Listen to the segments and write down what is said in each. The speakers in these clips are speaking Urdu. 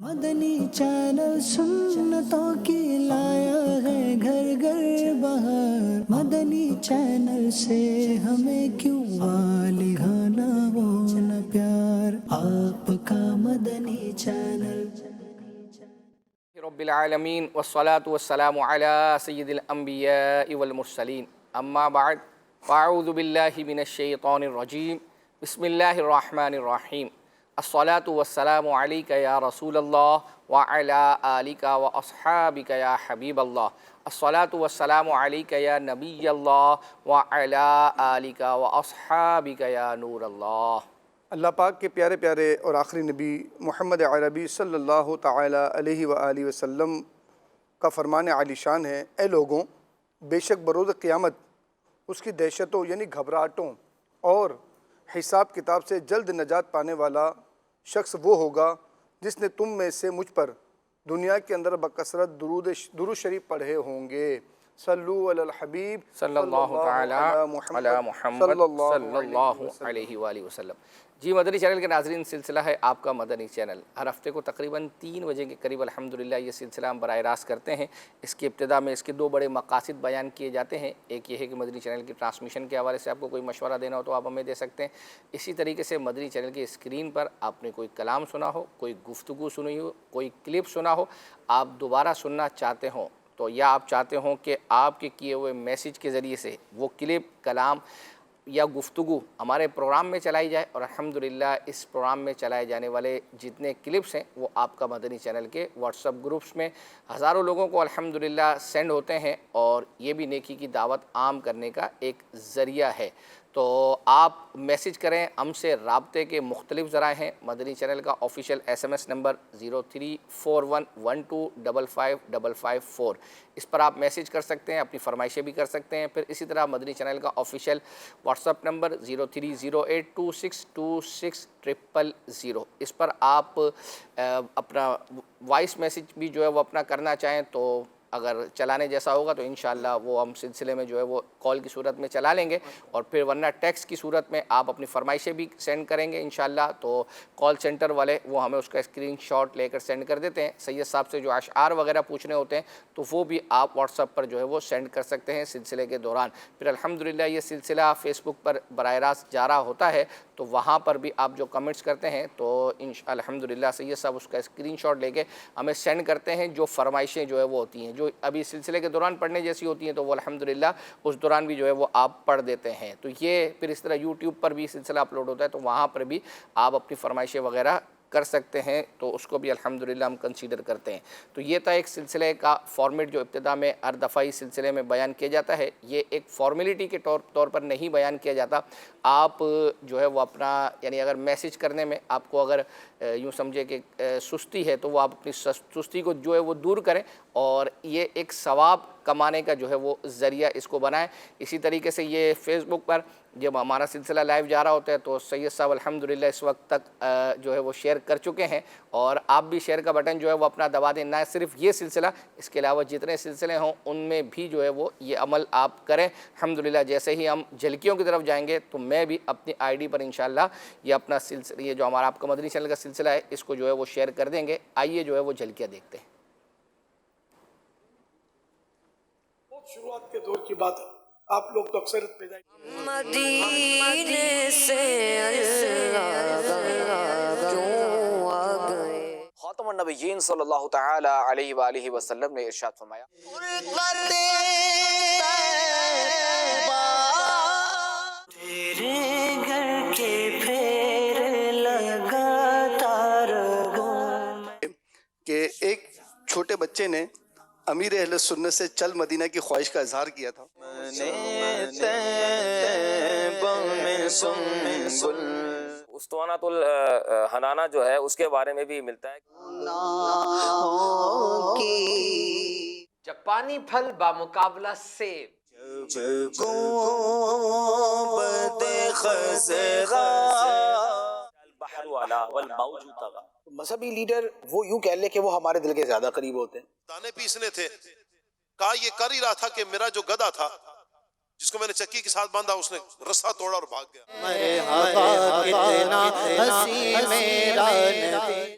مدنی چینل سنتوں کی لایا ہے گھر گھر بہار، مدنی چینل سے ہمیں کیوں والہانہ وہ نہ پیار، آپ کا مدنی چینل۔ رب العالمین والصلاة والسلام علی سید الانبیاء والمرسلین، اما بعد فاعوذ باللہ من الشیطان الرجیم، بسم اللہ الرحمن الرحیم، الصلاة والسلام علیک یا رسول اللہ وعلی آلک واصحابک یا حبیب اللہ، الصلاة والسلام علیک یا نبی اللہ وعلی آلک واصحابک یا نور اللہ۔ اللہ پاک کے پیارے پیارے اور آخری نبی محمد عربی صلی اللہ تعالی علیہ وآلہ وسلم کا فرمان عالی شان ہے، اے لوگوں، بے شک بروز قیامت اس کی دہشتوں یعنی گھبراہٹوں اور حساب کتاب سے جلد نجات پانے والا شخص وہ ہوگا جس نے تم میں سے مجھ پر دنیا کے اندر بکثرت درود شریف پڑھے ہوں گے۔ صلو علی الحبیب صلی اللہ تعالی علی محمد صلی اللہ علیہ وآلہ وسلم۔ جی، مدنی چینل کے ناظرین، سلسلہ ہے آپ کا مدنی چینل۔ ہر ہفتے کو تقریباً 3 بجے کے قریب الحمدللہ یہ سلسلہ ہم براہ راست کرتے ہیں۔ اس کی ابتدا میں اس کے 2 بڑے مقاصد بیان کیے جاتے ہیں۔ ایک یہ ہے کہ مدنی چینل کی ٹرانسمیشن کے حوالے سے آپ کو کوئی مشورہ دینا ہو تو آپ ہمیں دے سکتے ہیں۔ اسی طریقے سے مدنی چینل کی اسکرین پر آپ نے کوئی کلام سنا ہو، کوئی گفتگو سنی ہو، کوئی کلپ سنا ہو، آپ دوبارہ سننا چاہتے ہوں تو یا آپ چاہتے ہوں کہ آپ کے کیے ہوئے میسیج کے ذریعے سے وہ کلپ، کلام یا گفتگو ہمارے پروگرام میں چلائی جائے، اور الحمدللہ اس پروگرام میں چلائے جانے والے جتنے کلپس ہیں وہ آپ کا مدنی چینل کے واٹس ایپ گروپس میں ہزاروں لوگوں کو الحمدللہ سینڈ ہوتے ہیں، اور یہ بھی نیکی کی دعوت عام کرنے کا ایک ذریعہ ہے۔ تو آپ میسیج کریں، ہم سے رابطے کے مختلف ذرائع ہیں۔ مدنی چینل کا آفیشیل SMS نمبر 034112555554، اس پر آپ میسیج کر سکتے ہیں، اپنی فرمائشیں بھی کر سکتے ہیں۔ پھر اسی طرح مدنی چینل کا آفیشیل واٹس ایپ نمبر 0308262600، اس پر آپ اپنا وائس میسیج بھی جو ہے وہ اپنا کرنا چاہیں تو اگر چلانے جیسا ہوگا تو انشاءاللہ وہ ہم سلسلے میں جو ہے وہ کال کی صورت میں چلا لیں گے، اور پھر ورنہ ٹیکسٹ کی صورت میں آپ اپنی فرمائشیں بھی سینڈ کریں گے انشاءاللہ، تو کال سینٹر والے وہ ہمیں اس کا اسکرین شاٹ لے کر سینڈ کر دیتے ہیں۔ سید صاحب سے جو اشعار وغیرہ پوچھنے ہوتے ہیں تو وہ بھی آپ واٹس ایپ پر جو ہے وہ سینڈ کر سکتے ہیں سلسلے کے دوران۔ پھر الحمدللہ یہ سلسلہ فیس بک پر براہ راست جارا ہوتا ہے، تو وہاں پر بھی آپ جو کمنٹس کرتے ہیں تو الحمدللہ سید صاحب اس کا اسکرین شاٹ لے کے ہمیں سینڈ کرتے ہیں۔ جو فرمائشیں جو ہے وہ ہوتی ہیں جو ابھی سلسلے کے دوران پڑھنے جیسی ہوتی ہیں تو وہ الحمدللہ اس دوران بھی جو ہے وہ آپ پڑھ دیتے ہیں۔ تو یہ پھر اس طرح یوٹیوب پر بھی سلسلہ اپلوڈ ہوتا ہے تو وہاں پر بھی آپ اپنی فرمائشیں وغیرہ کر سکتے ہیں، تو اس کو بھی الحمدللہ ہم کنسیڈر کرتے ہیں۔ تو یہ تھا ایک سلسلے کا فارمیٹ جو ابتدا میں ہر دفعہ اس سلسلے میں بیان کیا جاتا ہے۔ یہ ایک فارمیلٹی کے طور پر نہیں بیان کیا جاتا۔ آپ جو ہے وہ اپنا یعنی اگر میسیج کرنے میں آپ کو اگر یوں سمجھے کہ سستی ہے تو وہ آپ اپنی سستی کو جو ہے وہ دور کریں، اور یہ ایک ثواب کمانے کا جو ہے وہ ذریعہ اس کو بنائیں۔ اسی طریقے سے یہ فیس بک پر جب ہمارا سلسلہ لائیو جا رہا ہوتا ہے تو سید صاحب الحمدللہ اس وقت تک جو ہے وہ شیئر کر چکے ہیں، اور آپ بھی شیئر کا بٹن جو ہے وہ اپنا دبا دیں۔ نہ صرف یہ سلسلہ، اس کے علاوہ جتنے سلسلے ہوں ان میں بھی جو ہے وہ یہ عمل آپ کریں۔ الحمدللہ جیسے ہی ہم جھلکیوں کی طرف جائیں گے تو میں بھی اپنی ID پر انشاءاللہ یہ اپنا سلسلہ، یہ جو ہمارا آپ کا مدنی چینل کا سلسلہ ہے، اس کو جو ہے وہ شیئر کر دیں گے۔ آئیے جو ہے وہ جھلکیاں دیکھتے ہیں۔ شروعات کے دور کی بات ہے، آپ لوگ تو اکثر پیدا مدینے سے اللہ کیوں آ گئے، خاتم النبیین صلی اللہ تعالی علیہ وآلہ وسلم نے ارشاد فرمایا، تیرے گھر کے پھیر لگاتار کہ ایک چھوٹے بچے نے امیر اہل سنت سے چل مدینہ کی خواہش کا اظہار کیا تھا۔ اسطوانۃ الحنانہ جو ہے اس کے بارے میں بھی ملتا ہے۔ جب پانی پھل بامقابلہ سیب، البحر والا والموج طغى۔ مذہبی لیڈر وہ یوں کہہ لے کہ وہ ہمارے دل کے زیادہ قریب ہوتے ہیں۔ دانے پیسنے تھے، کہا یہ کر ہی رہا تھا کہ میرا جو گدھا تھا جس کو میں نے چکی کے ساتھ باندھا اس نے رسا توڑا اور بھاگ گیا۔ مرحبا کتنا حسین میرا نبی،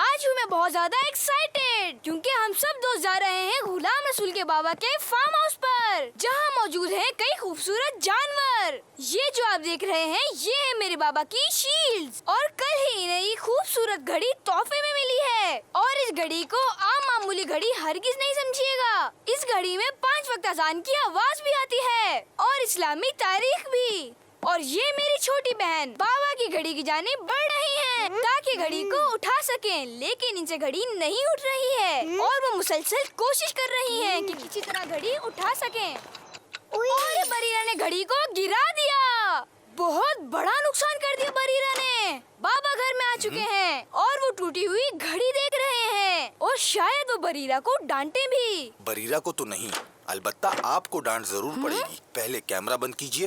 آج ہوں میں بہت زیادہ ایکسائٹیڈ کیونکہ ہم سب دوست جا رہے ہیں غلام رسول کے بابا کے فارم ہاؤس پر، جہاں موجود ہیں کئی خوبصورت جانور۔ یہ جو آپ دیکھ رہے ہیں یہ ہے میرے بابا کی شیلڈز، اور کل ہی انہیں یہ خوبصورت گھڑی تحفے میں ملی ہے۔ اور اس گھڑی کو عام معمولی گھڑی ہرگز نہیں سمجھیے گا، اس گھڑی میں 5 وقت اذان کی آواز بھی آتی ہے اور اسلامی تاریخ بھی۔ اور یہ میری چھوٹی بہن بابا کی گھڑی کی جانب بڑھ رہی ہیں تاکہ گھڑی کو اٹھا سکیں، لیکن ان سے گھڑی نہیں اٹھ رہی ہے اور وہ مسلسل کوشش کر رہی ہیں کہ کسی طرح گھڑی اٹھا سکیں، اور بریرہ نے گھڑی کو گرا دیا۔ بہت بڑا نقصان کر دیا بریرہ نے۔ بابا گھر میں آ چکے ہیں اور وہ ٹوٹی ہوئی گھڑی دیکھ رہے ہیں اور شاید وہ بریرہ کو ڈانٹے بھی۔ بریرہ کو تو نہیں، البتہ آپ کو ڈانٹ ضرور پڑے گی۔ پہلے کیمرہ بند کیجئے۔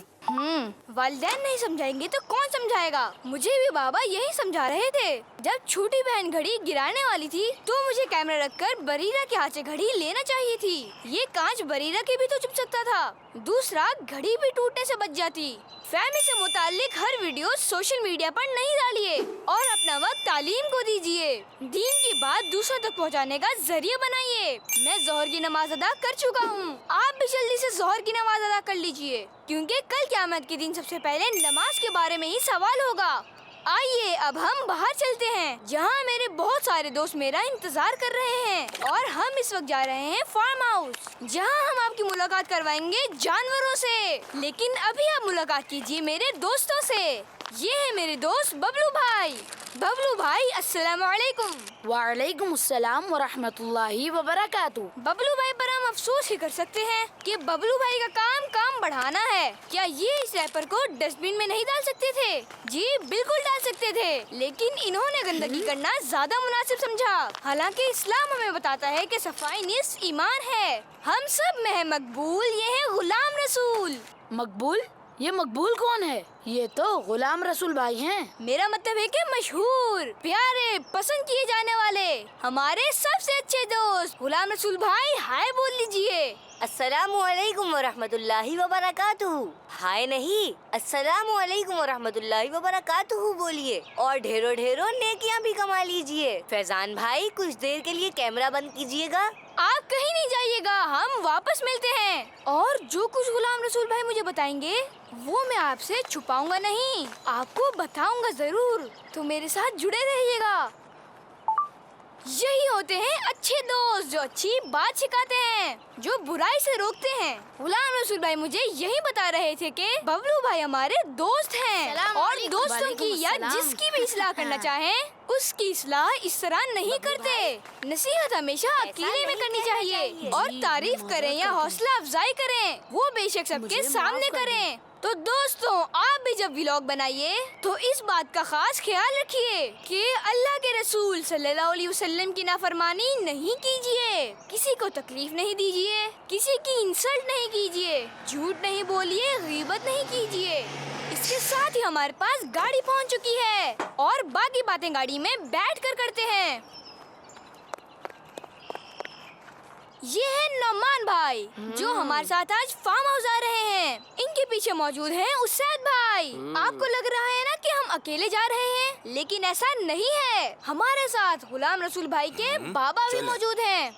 والدین نہیں سمجھائیں گے تو کون سمجھائے گا؟ مجھے بھی بابا یہی سمجھا رہے تھے۔ جب چھوٹی بہن گھڑی گرانے والی تھی تو مجھے کیمرہ رکھ کر بریرہ کے ہاتھ سے گھڑی لینا چاہیے تھی۔ یہ کانچ بریرہ کے بھی تو چپ سکتا تھا، دوسرا گھڑی بھی ٹوٹنے سے بچ جاتی۔ فیملی سے متعلق ہر ویڈیو سوشل میڈیا پر نہیں ڈالیے اور اپنا وقت تعلیم کو دیجیے۔ دین کی بات دوسروں تک پہنچانے کا ذریعہ بنائیے۔ میں ظہر کی نماز ادا کر چکا ہوں، آپ بھی جلدی سے ظہر کی نماز ادا کر لیجیے کیونکہ کل قیامت کے دن سب سے پہلے نماز کے بارے میں ہی سوال ہوگا۔ آئیے اب ہم باہر چلتے ہیں جہاں میرے بہت سارے دوست میرا انتظار کر رہے ہیں، اور ہم اس وقت جا رہے ہیں فارم ہاؤس جہاں ہم آپ کی ملاقات کروائیں گے جانوروں سے۔ لیکن ابھی آپ ملاقات کیجیے میرے دوستوں سے۔ یہ ہے میرے دوست ببلو بھائی۔ ببلو بھائی السلام علیکم۔ وعلیکم السلام ورحمۃ اللہ وبرکاتہ۔ ببلو بھائی پر ہم افسوس ہی کر سکتے ہیں کہ ببلو بھائی کا کام بڑھانا ہے۔ کیا یہ اس ریپر کو ڈسٹ بن میں نہیں ڈال سکتے تھے؟ جی بالکل ڈال سکتے تھے، لیکن انہوں نے گندگی کرنا زیادہ مناسب سمجھا۔ حالانکہ اسلام ہمیں بتاتا ہے کہ صفائی نصف ایمان ہے۔ ہم سب میں ہے مقبول، یہ ہے غلام رسول۔ مقبول؟ یہ مقبول کون ہے؟ یہ تو غلام رسول بھائی ہیں۔ میرا مطلب ہے کہ مشہور، پیارے، پسند کیے جانے والے، ہمارے سب سے اچھے دوست غلام رسول بھائی ہائے بول لیجئے۔ السلام علیکم ورحمۃ اللہ وبرکاتہ۔ ہائے نہیں، السلام علیکم ورحمۃ اللہ وبرکاتہ بولیے، اور ڈھیروں ڈھیروں نیکیاں بھی کما لیجئے۔ فیضان بھائی کچھ دیر کے لیے کیمرہ بند کیجئے گا۔ آپ کہیں نہیں جائیے گا، ہم واپس ملتے ہیں، اور جو کچھ غلام رسول بھائی مجھے بتائیں گے وہ میں آپ سے چھپاؤں گا نہیں، آپ کو بتاؤں گا ضرور، تو میرے ساتھ جڑے رہیے گا۔ یہی ہوتے ہیں اچھے دوست جو اچھی بات سکھاتے ہیں، جو برائی سے روکتے ہیں۔ غلام رسول بھائی مجھے یہی بتا رہے تھے کہ ببلو بھائی ہمارے دوست ہیں، اور دوستوں کی یا جس کی بھی اصلاح کرنا چاہیں اس کی اصلاح اس طرح نہیں کرتے۔ نصیحت ہمیشہ اکیلے میں کرنی چاہیے، اور تعریف کریں یا حوصلہ افزائی کریں وہ بے شک سب کے سامنے کریں۔ تو دوستوں آپ بھی جب ولاگ بنائیے تو اس بات کا خاص خیال رکھیے کہ اللہ کے رسول صلی اللہ علیہ وسلم کی نافرمانی نہیں کیجیے، کسی کو تکلیف نہیں دیجیے، کسی کی انسلٹ نہیں کیجیے، جھوٹ نہیں بولیے، غیبت نہیں کیجیے۔ اس کے ساتھ ہی ہمارے پاس گاڑی پہنچ چکی ہے اور باقی باتیں گاڑی میں بیٹھ کر کرتے ہیں۔ یہ ہے نعمان بھائی جو ہمارے ساتھ آج فارم ہاؤس آ رہے ہیں۔ ان کے پیچھے موجود ہیں اسید بھائی۔ آپ کو لگ رہا ہے نا کہ ہم اکیلے جا رہے ہیں، لیکن ایسا نہیں ہے، ہمارے ساتھ غلام رسول بھائی کے بابا بھی موجود ہیں۔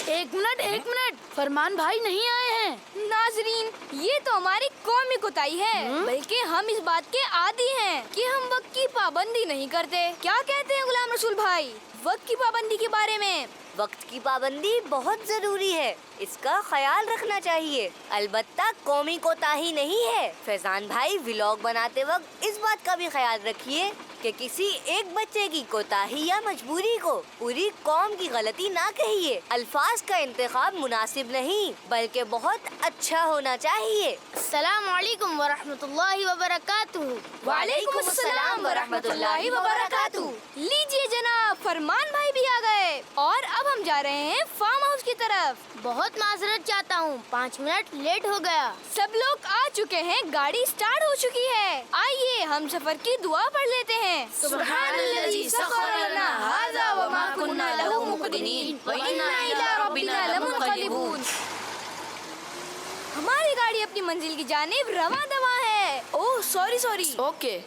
ایک منٹ، فرمان بھائی نہیں آئے ہیں۔ ناظرین یہ تو ہماری قومی کوتاہی ہے، بلکہ ہم اس بات کے عادی ہیں کہ ہم وقت کی پابندی نہیں کرتے۔ کیا کہتے ہیں غلام رسول بھائی وقت کی پابندی کے بارے میں؟ وقت کی پابندی بہت ضروری ہے، اس کا خیال رکھنا چاہیے، البتہ قومی کوتاہی نہیں ہے۔ فیضان بھائی ولاگ بناتے وقت اس بات کا بھی خیال رکھیے کہ کسی ایک بچے کی کوتاہی یا مجبوری کو پوری قوم کی غلطی نہ کہیے۔ الفاظ کا انتخاب مناسب نہیں بلکہ بہت اچھا ہونا چاہیے۔ السلام علیکم ورحمۃ اللہ وبرکاتہ۔ وعلیکم السلام ورحمۃ اللہ وبرکاتہ۔ لیجیے جناب فرمان بھائی بھی آ گئے، اور اب ہم جا رہے ہیں فارم ہاؤس کی طرف۔ بہت معذرت چاہتا ہوں، 5 منٹ لیٹ ہو گیا۔ سب لوگ آ چکے ہیں، گاڑی سٹارٹ ہو چکی ہے۔ آئیے ہم سفر کی دعا پڑھ لیتے ہیں۔ سبحان الذی سخر لنا ھذا وما كنا له مقرنین وإنا إلی ربنا لمنقلبون۔ ہماری گاڑی اپنی منزل کی جانب رواں دواں ہے۔ اوہ سوری۔ اوکے۔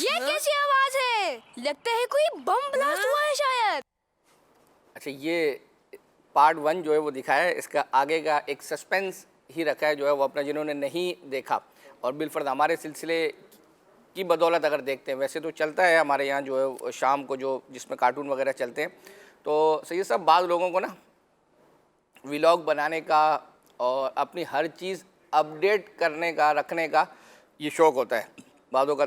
یہ کیسی آواز ہے؟ لگتا ہے کوئی بم بلاسٹ ہوا ہے شاید. اچھا یہ پارٹ 1 جو ہے وہ دکھایا ہے، اس کا آگے کا ایک سسپینس ہی رکھا ہے جو ہے وہ اپنا جنہوں نے نہیں دیکھا. اور بالفرض ہمارے سلسلے کی بدولت اگر دیکھتے ہیں، ویسے تو چلتا ہے ہمارے یہاں جو ہے شام کو جو جس میں کارٹون وغیرہ چلتے ہیں، تو سید صاحب بعض لوگوں کو نا ولاگ بنانے کا اور اپنی ہر چیز اپڈیٹ کرنے کا رکھنے کا یہ شوق ہوتا ہے. بعضوں کا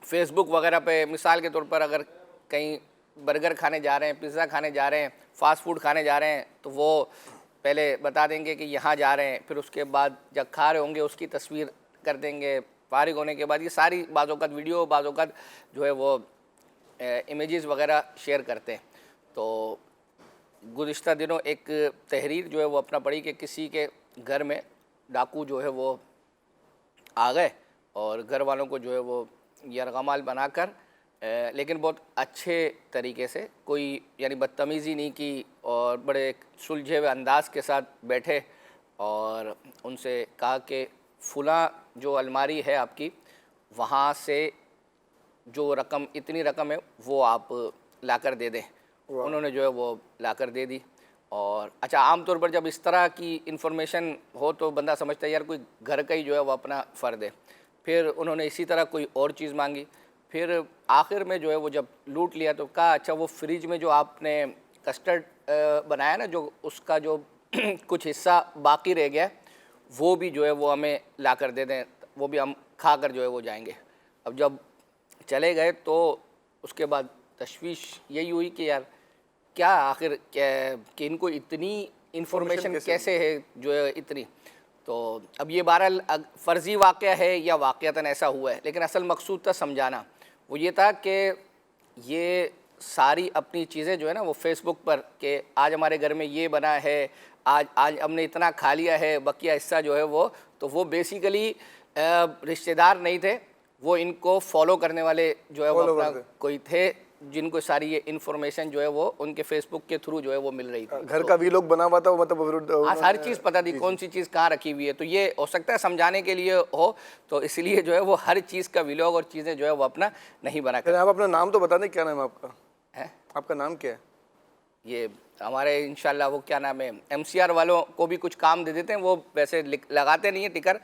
فیس بک وغیرہ پہ مثال کے طور پر اگر کہیں برگر کھانے جا رہے ہیں، پیزا کھانے جا رہے ہیں، فاسٹ فوڈ کھانے جا رہے ہیں، تو وہ پہلے بتا دیں گے کہ یہاں جا رہے ہیں، پھر اس کے بعد جب کھا رہے ہوں گے اس کی تصویر کر دیں گے. فارغ ہونے کے بعد یہ ساری بعض اوقات ویڈیو، بعض اوقات جو ہے وہ امیجز وغیرہ شیئر کرتے ہیں. تو گزشتہ دنوں ایک تحریر جو ہے وہ اپنا پڑھی کہ کسی کے گھر میں ڈاکو جو ہے وہ آ گئے اور گھر والوں کو جو ہے وہ یرغمال بنا کر، لیکن بہت اچھے طریقے سے، کوئی یعنی بدتمیزی نہیں کی، اور بڑے سلجھے ہوئے انداز کے ساتھ بیٹھے اور ان سے کہا کہ فلاں جو الماری ہے آپ کی، وہاں سے جو رقم، اتنی رقم ہے وہ آپ لا کر دے دیں. انہوں نے جو ہے وہ لا کر دے دی. اور اچھا عام طور پر جب اس طرح کی انفارمیشن ہو تو بندہ سمجھتا ہے یار کوئی گھر کا ہی جو ہے وہ اپنا فرد ہے. پھر انہوں نے اسی طرح کوئی اور چیز مانگی. پھر آخر میں جو ہے وہ جب لوٹ لیا تو کہا اچھا وہ فریج میں جو آپ نے کسٹرڈ بنایا نا، جو اس کا جو کچھ حصہ باقی رہ گیا وہ بھی جو ہے وہ ہمیں لا کر دے دیں، وہ بھی ہم کھا کر جو ہے وہ جائیں گے. اب جب چلے گئے تو اس کے بعد تشویش یہی ہوئی کہ یار کیا آخر کہ ان کو اتنی انفارمیشن کیسے ہے جو ہے اتنی. تو اب یہ بہرحال فرضی واقعہ ہے یا واقعتاً ایسا ہوا ہے، لیکن اصل مقصود تھا سمجھانا. وہ یہ تھا کہ یہ ساری اپنی چیزیں جو ہے نا وہ فیس بک پر کہ آج ہمارے گھر میں یہ بنا ہے، آج ہم نے اتنا کھا لیا ہے، بقیہ حصہ جو ہے وہ بیسیکلی رشتہ دار نہیں تھے، وہ ان کو فالو کرنے والے جو ہے وہ اپنا کوئی تھے جن کو ساری یہ انفارمیشن جو ہے وہ ان کے فیس بک کے تھرو جو ہے وہ مل رہی تھی. گھر کا ویلاگ بنا ہوا تھا، مطلب ہر چیز پتہ تھی کون سی چیز کہاں رکھی ہوئی ہے. تو یہ ہو سکتا ہے سمجھانے کے لیے ہو، تو اس لیے جو ہے وہ ہر چیز کا ویلاگ اور چیزیں جو ہے وہ اپنا نہیں بنا کر. آپ اپنا نام تو بتا دیں، کیا نام ہے آپ کا؟ آپ کا نام کیا ہے؟ یہ ہمارے انشاءاللہ وہ کیا نام ہے، MCR والوں کو بھی کچھ کام دے دیتے ہیں، وہ ویسے لگاتے نہیں ہیں ٹکر.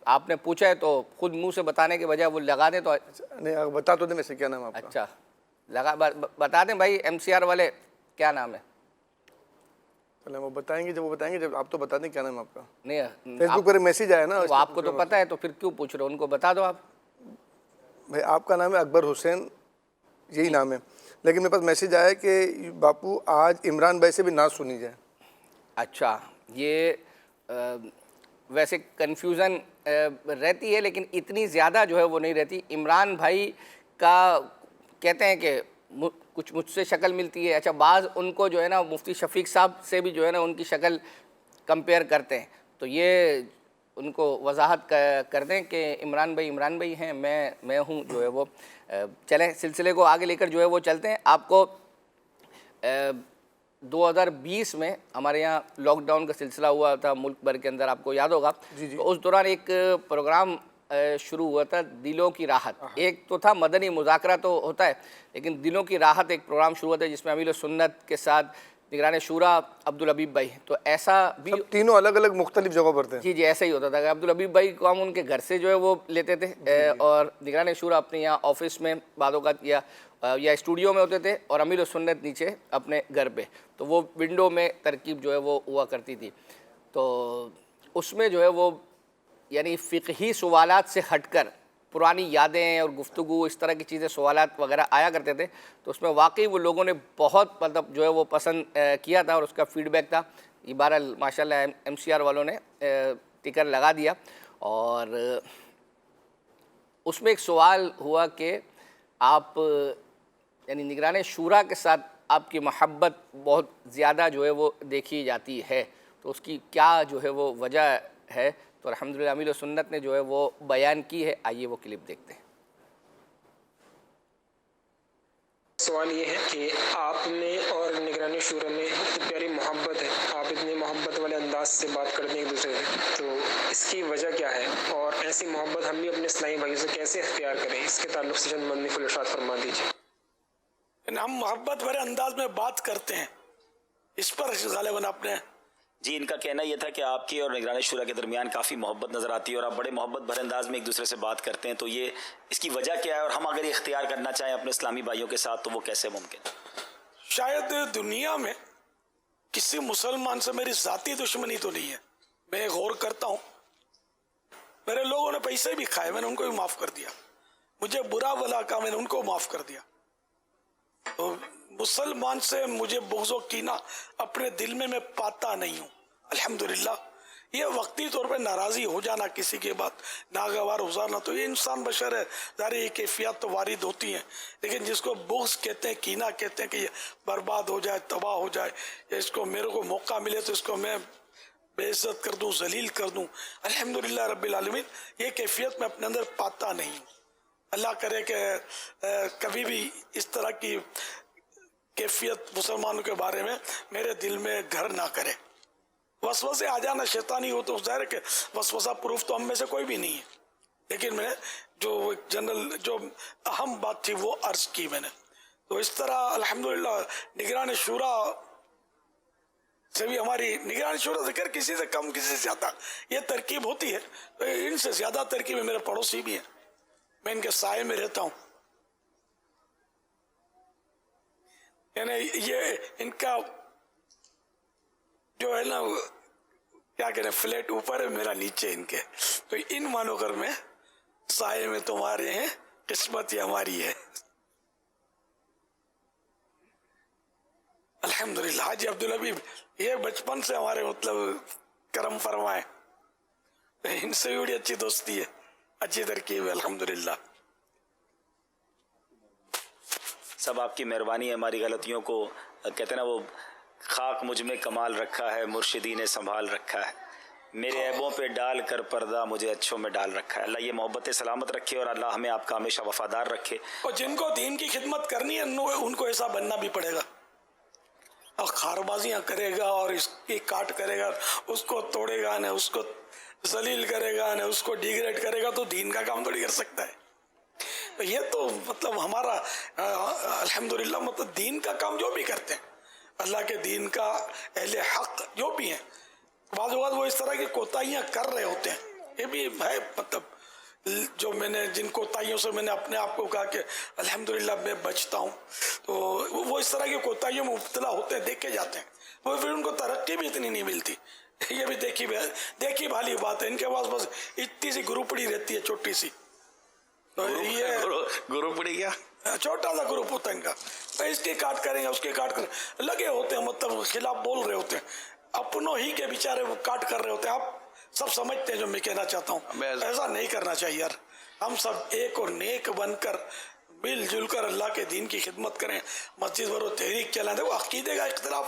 آپ نے پوچھا ہے تو خود منہ سے بتانے کے بجائے وہ لگا دیں تو نہیں بتا تو دیں ویسے کیا نام ہے آپ کا. اچھا بتا دیں بھائی MCR والے کیا نام ہے. چلیں وہ بتائیں گے، وہ بتائیں گے جب. آپ تو بتا دیں کیا نام ہے آپ کا. نہیں فیس بک پر میسیج آیا نا، آپ کو تو پتہ ہے تو پھر کیوں پوچھ رہے ہو، ان کو بتا دو. آپ بھائی آپ کا نام ہے اکبر حسین، یہی نام ہے، لیکن میرے پاس میسیج آیا ہے کہ باپو آج عمران بھائی سے بھی نعت سنی جائے. اچھا یہ ویسے کنفیوژن رہتی ہے لیکن اتنی زیادہ جو ہے وہ نہیں رہتی. عمران بھائی کا کہتے ہیں کہ کچھ مجھ سے شکل ملتی ہے. اچھا بعض ان کو جو ہے نا مفتی شفیق صاحب سے بھی جو ہے نا ان کی شکل کمپیئر کرتے ہیں، تو یہ ان کو وضاحت کر دیں کہ عمران بھائی ہیں، میں ہوں جو ہے وہ. چلیں سلسلے کو آگے لے کر جو ہے وہ چلتے ہیں. آپ کو 2020 میں ہمارے یہاں لاک ڈاؤن کا سلسلہ ہوا تھا ملک بھر کے اندر، آپ کو یاد ہوگا. تو اس دوران ایک پروگرام شروع ہوا تھا دلوں کی راحت. ایک تو تھا مدنی مذاکرہ تو ہوتا ہے، لیکن دلوں کی راحت ایک پروگرام شروع ہوا تھا جس میں امیر سنت کے ساتھ نگران شورا عبدالحبیب بھائی. تو ایسا بھی تینوں الگ الگ مختلف جگہ پر تھے. جی ایسا ہی ہوتا تھا کہ عبدالحبیب بھائی کو ہم ان کے گھر سے جو ہے وہ لیتے تھے، اور نگران شورا اپنے یہاں آفس میں بعض اوقات یا اسٹوڈیو میں ہوتے تھے، اور امیر سنت نیچے اپنے گھر پہ. تو وہ ونڈو میں ترکیب جو ہے وہ ہوا کرتی تھی. تو اس میں جو ہے وہ یعنی فقہی سوالات سے ہٹ کر پرانی یادیں اور گفتگو اس طرح کی چیزیں سوالات وغیرہ آیا کرتے تھے. تو اس میں واقعی وہ لوگوں نے بہت مطلب جو ہے وہ پسند کیا تھا، اور اس کا فیڈ بیک تھا. یہ بہرحال ماشاءاللہ MCR والوں نے ٹکر لگا دیا. اور اس میں ایک سوال ہوا کہ آپ یعنی نگران شورا کے ساتھ آپ کی محبت بہت زیادہ جو ہے وہ دیکھی جاتی ہے، تو اس کی کیا جو ہے وہ وجہ ہے. تو الحمدللہ امیر سنت نے جو ہے وہ بیان کی ہے. آئیے وہ کلپ دیکھتے ہیں. سوال یہ ہے کہ آپ نے اور نگرانی شورا میں اتنی پیاری محبت ہے، آپ اتنے محبت والے انداز سے بات کرتے ہیں ایک دوسرے سے، تو اس کی وجہ کیا ہے؟ اور ایسی محبت ہم بھی اپنے اسلامی بھائیوں سے کیسے اختیار کریں؟ اس کے تعلق سے چند منفی ارشاد فرما دیجیے۔ ہم محبت بھرے انداز میں بات کرتے ہیں، اس پر غالباً آپ نے جی ان کا کہنا یہ تھا کہ آپ کی اور نگران شورا کے درمیان کافی محبت نظر آتی ہے اور آپ بڑے محبت بھرے انداز میں ایک دوسرے سے بات کرتے ہیں، تو یہ اس کی وجہ کیا ہے اور ہم اگر یہ اختیار کرنا چاہیں اپنے اسلامی بھائیوں کے ساتھ تو وہ کیسے ممکن ہے؟ شاید دنیا میں کسی مسلمان سے میری ذاتی دشمنی تو نہیں ہے، میں غور کرتا ہوں، میرے لوگوں نے پیسے بھی کھائے، میں نے ان کو بھی معاف کر دیا، مجھے برا بلا کہا، میں نے ان کو معاف کر دیا، تو مسلمان سے مجھے بغض و کینہ اپنے دل میں پاتا نہیں ہوں الحمدللہ۔ یہ وقتی طور پہ ناراضی ہو جانا کسی کے بعد ناگوار ہو جانا تو یہ انسان بشر ہے، ظاہر یہ کیفیات تو وارد ہوتی ہیں، لیکن جس کو بغض کہتے ہیں، کینہ کہتے ہیں کہ یہ برباد ہو جائے، تباہ ہو جائے، یا اس کو میرے کو موقع ملے تو اس کو میں بے عزت کر دوں، ذلیل کر دوں، الحمدللہ رب العالمین یہ کیفیت میں اپنے اندر پاتا نہیں ہوں۔ اللہ کرے کہ کبھی بھی اس طرح کی کیفیت مسلمانوں کے بارے میں میرے دل میں گھر نہ کرے۔ وسوسے آ جانا شیطانی ہو تو ظاہر ہے کہ وسوسہ پروف تو ہم میں سے کوئی بھی نہیں ہے، لیکن میں جو جنرل جو اہم بات تھی وہ عرض کی میں نے، تو اس طرح الحمدللہ نگران شورا سے بھی ہماری نگران شورا ذکر کسی سے کم کسی سے زیادہ یہ ترکیب ہوتی ہے، تو ان سے زیادہ ترکیب میرے پڑوسی بھی ہیں، میں ان کے سائے میں رہتا ہوں، یعنی یہ ان کا جو ہے نا کیا کہتے ہیں فلیٹ اوپر ہے میرا نیچے ان کے، تو ان مانو کر میں سائے میں تمہارے ہیں، قسمت یہ ہماری ہے۔ الحمدللہ حاجی عبدالحبیب یہ بچپن سے ہمارے مطلب کرم فرمائے، ان سے بھی بڑی اچھی دوستی ہے، اچھی ترکیب ہے الحمدللہ۔ سب آپ کی مہربانی ہے، ہماری غلطیوں کو کہتے ہیں نا وہ خاک مجھ میں کمال رکھا ہے، مرشدی نے سنبھال رکھا ہے، میرے عیبوں پہ ڈال کر پردہ مجھے اچھوں میں ڈال رکھا ہے۔ اللہ یہ محبت سلامت رکھے اور اللہ ہمیں آپ کا ہمیشہ وفادار رکھے۔ اور جن کو دین کی خدمت کرنی ہے ان کو ایسا بننا بھی پڑے گا، اور خاربازیاں کرے گا اور اس کی کاٹ کرے گا، اس کو توڑے گا نہ اس کو ذلیل کرے گا نہ اس کو ڈیگریڈ کرے گا، تو دین کا کام تھوڑی کر سکتا ہے۔ یہ تو مطلب ہمارا الحمدللہ مطلب دین کا کام جو بھی کرتے ہیں، اللہ کے دین کا اہل حق جو بھی ہیں، بعض اوقات وہ اس طرح کی کوتاہیاں کر رہے ہوتے ہیں، یہ بھی ہے مطلب جو میں نے جن کوتاہیوں سے میں نے اپنے آپ کو کہا کہ الحمدللہ میں بچتا ہوں، تو وہ اس طرح کی کوتاہیوں میں مبتلا ہوتے ہیں، دیکھے جاتے ہیں، وہ پھر ان کو ترقی بھی اتنی نہیں ملتی۔ یہ بھی دیکھی بھالی بات ہے، ان کے پاس بس اتنی سی گروپڑی رہتی ہے چھوٹی سی، گروپڑی کیا چھوٹا سا گروپ ہوتا ہے ان کا، اس کی کاٹ کریں گے اس کی کاٹ کریں لگے ہوتے ہیں، مطلب خلاف بول رہے ہوتے ہیں، اپنوں ہی کے بیچارے وہ کاٹ کر رہے ہوتے ہیں۔ آپ سب سمجھتے ہیں جو میں کہنا چاہتا ہوں، ایسا نہیں کرنا چاہیے یار، ہم سب ایک اور نیک بن کر مل جل کر اللہ کے دین کی خدمت کریں، مسجد برو تحریک چلائیں۔ دیکھو عقیدے کا اختلاف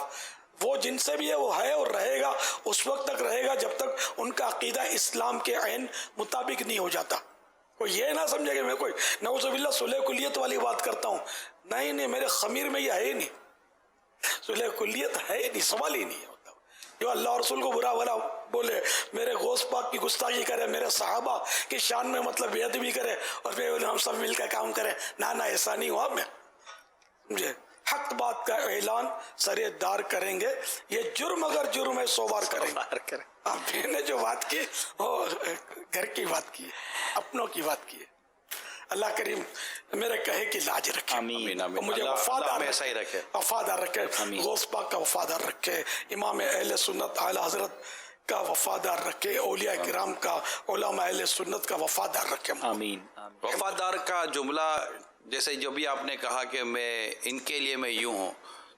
وہ جن سے بھی ہے وہ ہے اور رہے گا، اس وقت تک رہے گا جب تک ان کا عقیدہ اسلام کے عین مطابق نہیں ہو جاتا۔ کوئی یہ نہ سمجھے کہ میں کوئی نعوذ باللہ صلح کلیت والی بات کرتا ہوں، نہیں میرے خمیر میں یہ ہے ہی نہیں، صلح کلیت ہے ہی نہیں، سوال ہی نہیں ہے۔ جو اللہ اور رسول کو برا بھلا بولے، میرے غوث پاک کی گستاخی کرے، میرے صحابہ کی شان میں مطلب بے ادبی کرے، اور پھر ہم سب مل کر کام کریں، نہ ایسا نہیں ہوا میں مجھے حق بات کا اعلان سرے دار کریں گے، یہ جرم اگر جرم ہے 100 بار کریں گے۔ آپ نے جو بات کی وہ گھر کی بات کی ہے، اپنوں کی بات کی ہے۔ اللہ کریم میرے کہے کی لاج رکھے، آمین آمین، مجھے وفادار ایسا ہی رکھے، وفادار رکھے، غوث پاک کا وفادار رکھے، امام اہل سنت اعلی حضرت کا وفادار رکھے، اولیاء کرام کا، علماء اہل سنت کا وفادار رکھے۔ آمین۔ وفادار کا جملہ جیسے جو بھی آپ نے کہا کہ میں ان کے لیے میں یوں ہوں،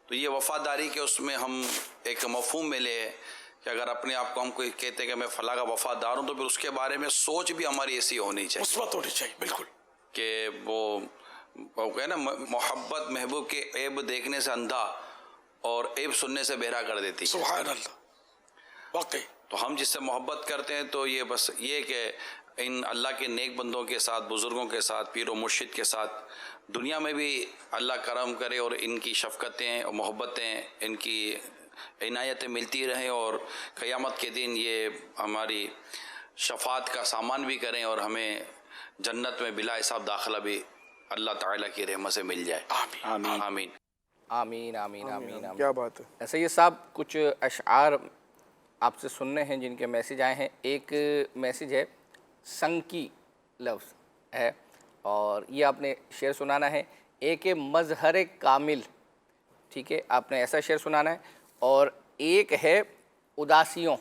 تو یہ وفاداری کے اس میں ہم ایک مفہوم میں لے کہ اگر اپنے آپ کو ہم کوئی کہتے ہیں کہ میں فلاں کا وفادار ہوں، تو پھر اس کے بارے میں سوچ بھی ہماری ایسی ہونی چاہیے، مثبت ہونی چاہیے، بالکل، کہ وہ کہ نا محبت محبوب کے عیب دیکھنے سے اندھا اور عیب سننے سے بہرا کر دیتی۔ سبحان اللہ، واقعی تو ہم جس سے محبت کرتے ہیں تو یہ بس یہ کہ ان اللہ کے نیک بندوں کے ساتھ، بزرگوں کے ساتھ، پیر و مرشد کے ساتھ دنیا میں بھی اللہ کرم کرے اور ان کی شفقتیں اور محبتیں، ان کی عنایتیں ملتی رہیں، اور قیامت کے دن یہ ہماری شفاعت کا سامان بھی کریں اور ہمیں جنت میں بلا حساب داخلہ بھی اللہ تعالیٰ کی رحمت سے مل جائے. آمین آمین آمین آمین آمین آمین. کیا بات ہے. ایسے یہ صاحب کچھ اشعار آپ سے سننے ہیں جن کے میسیج آئے ہیں. ایک میسیج ہے سنکی لفظ ہے اور یہ آپ نے شعر سنانا ہے. ایک ہے مظہر کامل، ٹھیک ہے، آپ نے ایسا شعر سنانا ہے. اور ایک ہے اداسیوں.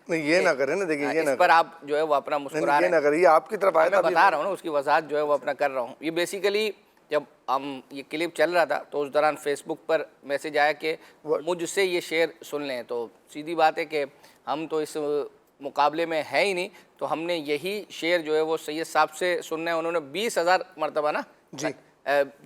نہیں یہ نہ کریں نا، دیکھیں یہ نہ اس پر آپ جو ہے وہ اپنا مسکرا رہے ہیں. یہ نہ کریں، یہ آپ کی طرف آیا تھا. میں بتا رہا ہوں نا، اس کی وضاحت جو ہے وہ اپنا کر رہا ہوں. یہ بیسیکلی جب ہم یہ کلپ چل رہا تھا تو اس دوران فیس بک پر میسیج آیا کہ مجھ سے یہ شعر سن لیں. تو سیدھی بات ہے کہ ہم تو اس مقابلے میں ہے ہی نہیں، تو ہم نے یہی شعر جو ہے وہ سید صاحب سے سننا ہے. انہوں نے 20,000 مرتبہ نا جی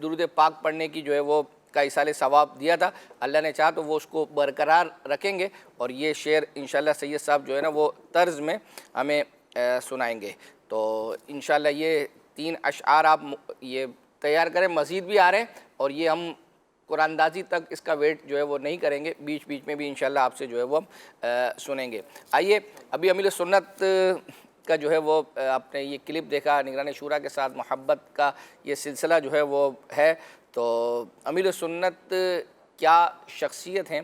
درود پاک پڑھنے کی جو ہے وہ کا ایصال ثواب دیا تھا. اللہ نے چاہا تو وہ اس کو برقرار رکھیں گے اور یہ شعر انشاءاللہ سید صاحب جو ہے نا وہ طرز میں ہمیں سنائیں گے. تو انشاءاللہ یہ 3 اشعار آپ یہ تیار کریں. مزید بھی آ رہے ہیں اور یہ ہم قرآن اندازی تک اس کا ویٹ جو ہے وہ نہیں کریں گے، بیچ بیچ میں بھی انشاءاللہ آپ سے جو ہے وہ سنیں گے. آئیے ابھی امیل سنت کا جو ہے وہ آپ نے یہ کلپ دیکھا، نگران شورا کے ساتھ محبت کا یہ سلسلہ جو ہے وہ ہے. تو امیل سنت کیا شخصیت ہیں،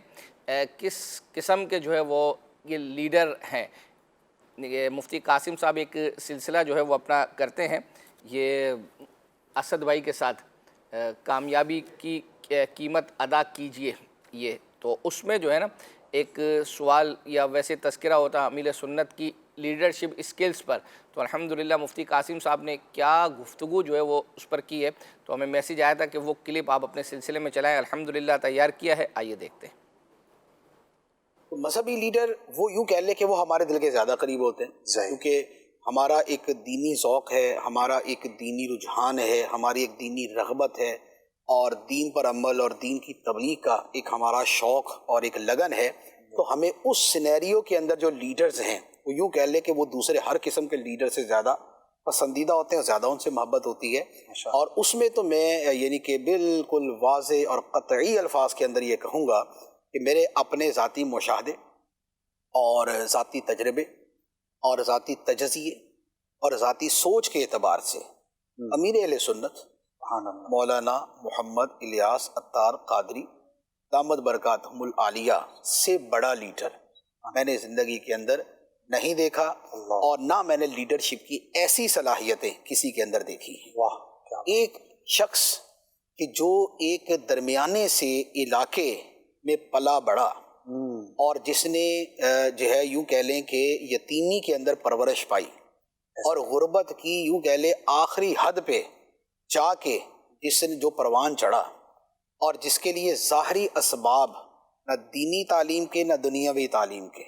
کس قسم کے جو ہے وہ یہ لیڈر ہیں. یہ مفتی قاسم صاحب ایک سلسلہ جو ہے وہ اپنا کرتے ہیں، یہ اسد بھائی کے ساتھ کامیابی کی قیمت ادا کیجئے. یہ تو اس میں جو ہے نا ایک سوال یا ویسے تذکرہ ہوتا امیل سنت کی لیڈرشپ اسکلز پر. تو الحمدللہ مفتی قاسم صاحب نے کیا گفتگو جو ہے وہ اس پر کی ہے. تو ہمیں میسیج آیا تھا کہ وہ کلپ آپ اپنے سلسلے میں چلائیں. الحمدللہ تیار کیا ہے، آئیے دیکھتے ہیں. مذہبی لیڈر وہ یوں کہہ لیں کہ وہ ہمارے دل کے زیادہ قریب ہوتے ہیں، کیونکہ ہمارا ایک دینی ذوق ہے، ہمارا ایک دینی رجحان ہے، ہماری ایک دینی رغبت ہے، اور دین پر عمل اور دین کی تبلیغ کا ایک ہمارا شوق اور ایک لگن ہے. تو ہمیں اس سینیریو کے اندر جو لیڈرز ہیں وہ یوں کہہ لیں کہ وہ دوسرے ہر قسم کے لیڈر سے زیادہ پسندیدہ ہوتے ہیں، زیادہ ان سے محبت ہوتی ہے. اور اس میں تو میں یعنی کہ بالکل واضح اور قطعی الفاظ کے اندر یہ کہوں گا کہ میرے اپنے ذاتی مشاہدے اور ذاتی تجربے اور ذاتی تجزیے اور ذاتی سوچ کے اعتبار سے امیر اہل سنت مولانا محمد الیاس عطار قادری دامت برکاتہم العالیہ سے بڑا لیڈر میں نے زندگی کے اندر نہیں دیکھا، اور نہ میں نے لیڈرشپ کی ایسی صلاحیتیں کسی کے اندر دیکھی ہیں. ایک شخص کہ جو ایک درمیانے سے علاقے میں پلا بڑا اور جس نے جو ہے یوں کہہ لیں کہ یتیمی کے اندر پرورش پائی اور غربت کی یوں کہہ لیں آخری حد پہ جا کے جس نے جو پروان چڑھا، اور جس کے لیے ظاہری اسباب نہ دینی تعلیم کے نہ دنیاوی تعلیم کے،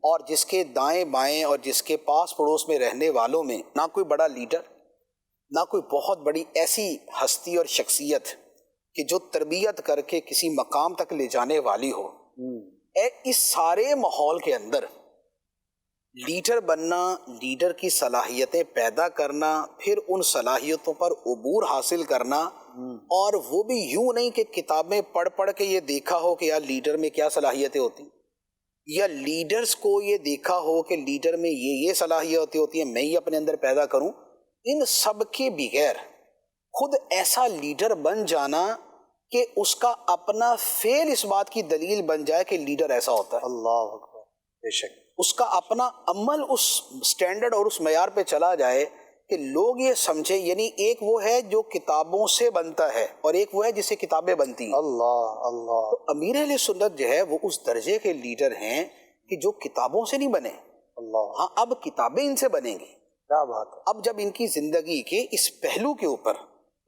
اور جس کے دائیں بائیں اور جس کے پاس پڑوس میں رہنے والوں میں نہ کوئی بڑا لیڈر نہ کوئی بہت بڑی ایسی ہستی اور شخصیت کہ جو تربیت کر کے کسی مقام تک لے جانے والی ہو. اس سارے ماحول کے اندر لیڈر بننا، لیڈر کی صلاحیتیں پیدا کرنا، پھر ان صلاحیتوں پر عبور حاصل کرنا، اور وہ بھی یوں نہیں کہ کتابیں پڑھ پڑھ کے یہ دیکھا ہو کہ یار لیڈر میں کیا صلاحیتیں ہوتی، یا لیڈرز کو یہ دیکھا ہو کہ لیڈر میں یہ صلاحیتیں ہوتی ہیں، میں یہ اپنے اندر پیدا کروں. ان سب کے بغیر خود ایسا لیڈر بن جانا کہ اس کا اپنا فعل اس بات کی دلیل بن جائے کہ لیڈر ایسا ہوتا ہے. اللہ اکبر. بے شک اس کا اپنا عمل اس سٹینڈرڈ اور اس معیار پہ چلا جائے کہ لوگ یہ سمجھیں. یعنی ایک وہ ہے جو کتابوں سے بنتا ہے اور ایک وہ ہے جس سے کتابیں بنتی ہیں. اللہ. تو امیر اہل سنت جو ہے وہ اس درجے کے لیڈر ہیں کہ جو کتابوں سے نہیں بنے. اللہ. ہاں اب کتابیں ان سے بنیں گی. کیا بات ہے. اب جب ان کی زندگی کے اس پہلو کے اوپر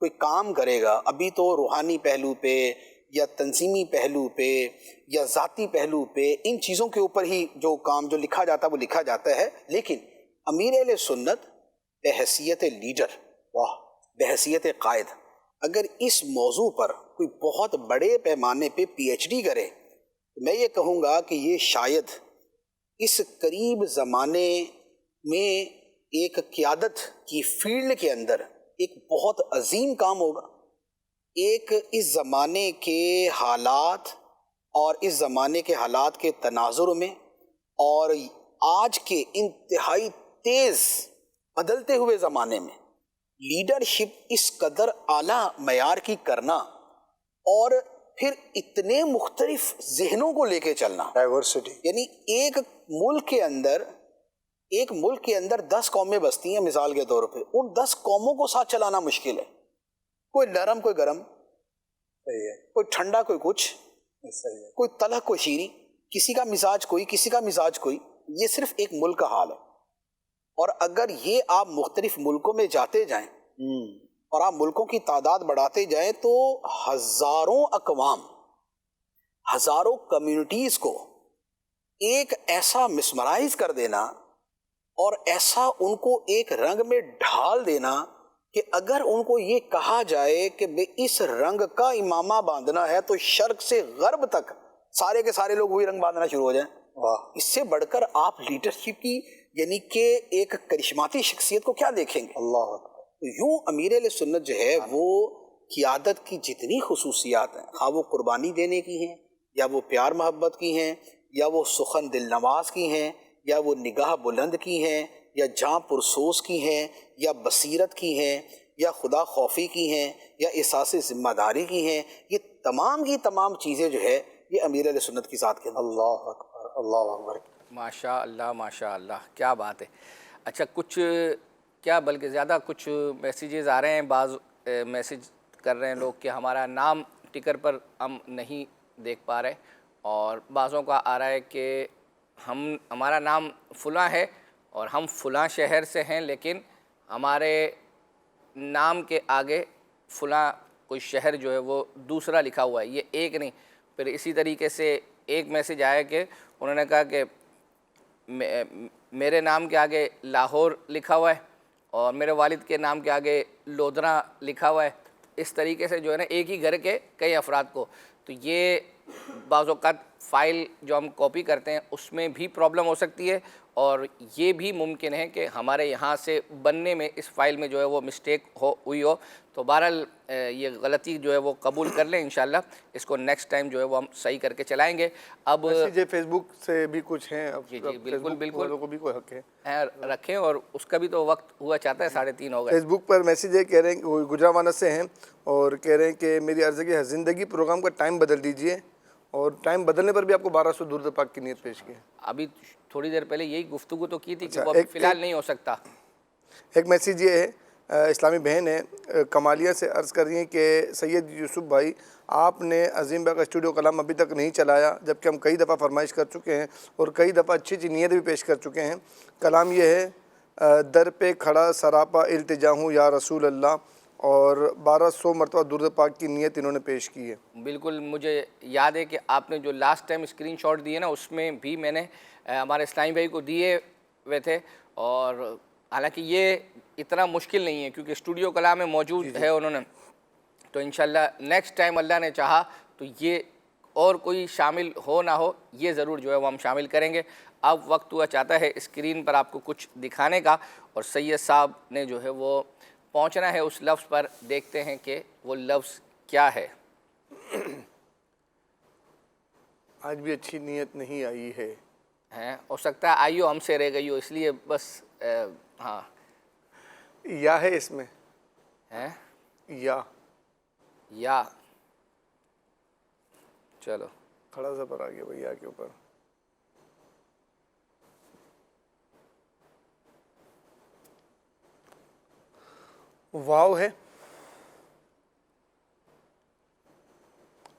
کوئی کام کرے گا، ابھی تو روحانی پہلو پہ یا تنظیمی پہلو پہ یا ذاتی پہلو پہ ان چیزوں کے اوپر ہی جو کام جو لکھا جاتا ہے وہ لکھا جاتا ہے. لیکن امیر اہل سنت بحیثیت لیڈر، بحیثیت قائد، اگر اس موضوع پر کوئی بہت بڑے پیمانے پہ پی ایچ ڈی کرے، میں یہ کہوں گا کہ یہ شاید اس قریب زمانے میں ایک قیادت کی فیلڈ کے اندر ایک بہت عظیم کام ہوگا. ایک اس زمانے کے حالات اور اس زمانے کے حالات کے تناظر میں اور آج کے انتہائی تیز بدلتے ہوئے زمانے میں لیڈرشپ اس قدر اعلیٰ معیار کی کرنا اور پھر اتنے مختلف ذہنوں کو لے کے چلنا، ڈائیورسٹی، یعنی ایک ملک کے اندر 10 قومیں بستی ہیں مثال کے طور پہ، ان 10 قوموں کو ساتھ چلانا مشکل ہے. کوئی نرم کوئی گرم، کوئی ٹھنڈا کوئی کچھ، کوئی تلخ کوئی شیریں، کسی کا مزاج کوئی، کسی کا مزاج کوئی. یہ صرف ایک ملک کا حال ہے. اور اگر یہ آپ مختلف ملکوں میں جاتے جائیں اور آپ ملکوں کی تعداد بڑھاتے جائیں تو ہزاروں اقوام، ہزاروں کمیونٹیز کو ایک ایسا مسمرائز کر دینا اور ایسا ان کو ایک رنگ میں ڈھال دینا کہ اگر ان کو یہ کہا جائے کہ بے اس رنگ کا امامہ باندھنا ہے تو شرق سے غرب تک سارے کے سارے لوگ وہی رنگ باندھنا شروع ہو جائیں. اس سے بڑھ کر آپ لیڈرشپ کی یعنی کہ ایک کرشماتی شخصیت کو کیا دیکھیں گے؟ اللہ اکبر. یوں امیر اہل سنت جو ہے وہ قیادت کی جتنی خصوصیات ہیں، خواہ وہ قربانی دینے کی ہیں یا وہ پیار محبت کی ہیں یا وہ سخن دل نواز کی ہیں یا وہ نگاہ بلند کی ہیں یا جاں پرسوز کی ہیں یا بصیرت کی ہیں یا خدا خوفی کی ہیں یا احساس ذمہ داری کی ہیں، یہ تمام کی تمام چیزیں جو ہے یہ امیر اہل سنت کی ذات کے اندر. اللہ اکبر، اللہ اکبر. ماشاء اللہ ماشاء اللہ، کیا بات ہے. اچھا کچھ کیا بلکہ زیادہ کچھ میسیجز آ رہے ہیں، بعض میسیج کر رہے ہیں لوگ کہ ہمارا نام ٹکر پر ہم نہیں دیکھ پا رہے، اور بعضوں کا آ رہا ہے کہ ہمارا نام فلاں ہے اور ہم فلاں شہر سے ہیں لیکن ہمارے نام کے آگے فلاں کوئی شہر جو ہے وہ دوسرا لکھا ہوا ہے. یہ ایک نہیں. پھر اسی طریقے سے ایک میسیج آیا کہ انہوں نے کہا کہ میرے نام کے آگے لاہور لکھا ہوا ہے اور میرے والد کے نام کے آگے لودھرا لکھا ہوا ہے. اس طریقے سے جو ہے نا ایک ہی گھر کے کئی افراد کو، تو یہ بعض اوقات فائل جو ہم کاپی کرتے ہیں اس میں بھی پرابلم ہو سکتی ہے، اور یہ بھی ممکن ہے کہ ہمارے یہاں سے بننے میں اس فائل میں جو ہے وہ مسٹیک ہوئی ہو. تو بہرحال یہ غلطی جو ہے وہ قبول کر لیں، انشاءاللہ اس کو نیکسٹ ٹائم جو ہے وہ ہم صحیح کر کے چلائیں گے. اب فیس بک سے بھی کچھ ہیں، جی بالکل بالکل کو بھی کوئی حق ہے رکھیں، اور اس کا بھی تو وقت ہوا چاہتا ہے 3:30 ہو گئے. فیس بک پر میسیج ہے، کہہ رہے ہیں وہ گجرانوالہ سے ہیں اور کہہ رہے ہیں کہ میری عرض ہے کہ زندگی پروگرام کا ٹائم بدل دیجئے، اور ٹائم بدلنے پر بھی آپ کو 1200 درود پاک کی نیت پیش کی ہے. ابھی تھوڑی دیر پہلے یہی گفتگو تو کی تھی کہ وہ فی الحال نہیں ہو سکتا. ایک میسیج یہ ہے، اسلامی بہن ہے کمالیہ سے عرض کر رہی ہیں کہ سید یوسف بھائی آپ نے عظیم باغ اسٹوڈیو کلام ابھی تک نہیں چلایا، جبکہ ہم کئی دفعہ فرمائش کر چکے ہیں اور کئی دفعہ اچھی اچھی نیت بھی پیش کر چکے ہیں. کلام یہ ہے، در پہ کھڑا سراپا التجا ہوں یا رسول اللہ، اور 1200 مرتبہ درود پاک کی نیت انہوں نے پیش کی ہے. بالکل مجھے یاد ہے کہ آپ نے جو لاسٹ ٹائم اسکرین شاٹ دیے نا اس میں بھی میں نے ہمارے اسلامی بھائی کو دیے ہوئے تھے، اور حالانکہ یہ اتنا مشکل نہیں ہے کیونکہ اسٹوڈیو کلام میں موجود ہے انہوں نے. تو انشاءاللہ نیکسٹ ٹائم اللہ نے چاہا تو یہ اور کوئی شامل ہو نہ ہو یہ ضرور جو ہے وہ ہم شامل کریں گے. اب وقت ہوا چاہتا ہے اسکرین پر آپ کو کچھ دکھانے کا، اور سید صاحب نے جو ہے وہ پہنچنا ہے اس لفظ پر. دیکھتے ہیں کہ وہ لفظ کیا ہے. آج بھی اچھی نیت نہیں آئی ہے. ہو سکتا ہے آئی ہو ہم سے رہ گئی ہو، اس لیے بس ہاں یا ہے اس میں یا چلو کھڑا زبر آ گیا بھائی یا کے اوپر. واو ہے.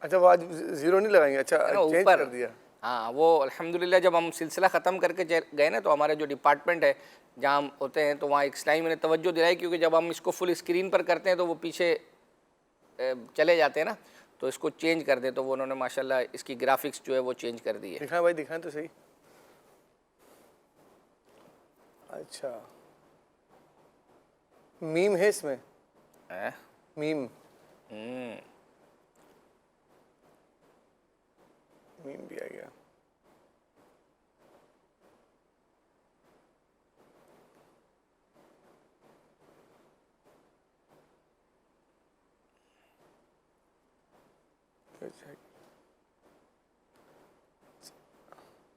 اچھا وہ آج زیرو نہیں لگائیں گے، اچھا چینج کر دیا. ہاں وہ الحمدللہ جب ہم سلسلہ ختم کر کے گئے نا تو ہمارے جو ڈپارٹمنٹ ہے جہاں ہم ہوتے ہیں تو وہاں ایک اسلامی میں نے توجہ دلائی، کیونکہ جب ہم اس کو فل اسکرین پر کرتے ہیں تو وہ پیچھے چلے جاتے ہیں نا، تو اس کو چینج کر دیں. تو وہ انہوں نے ماشاءاللہ اس کی گرافکس جو ہے وہ چینج کر دی ہے. دکھائیں بھائی دکھائیں تو صحیح. اچھا میم ہے اس میں، میم میم بھی آ گیا.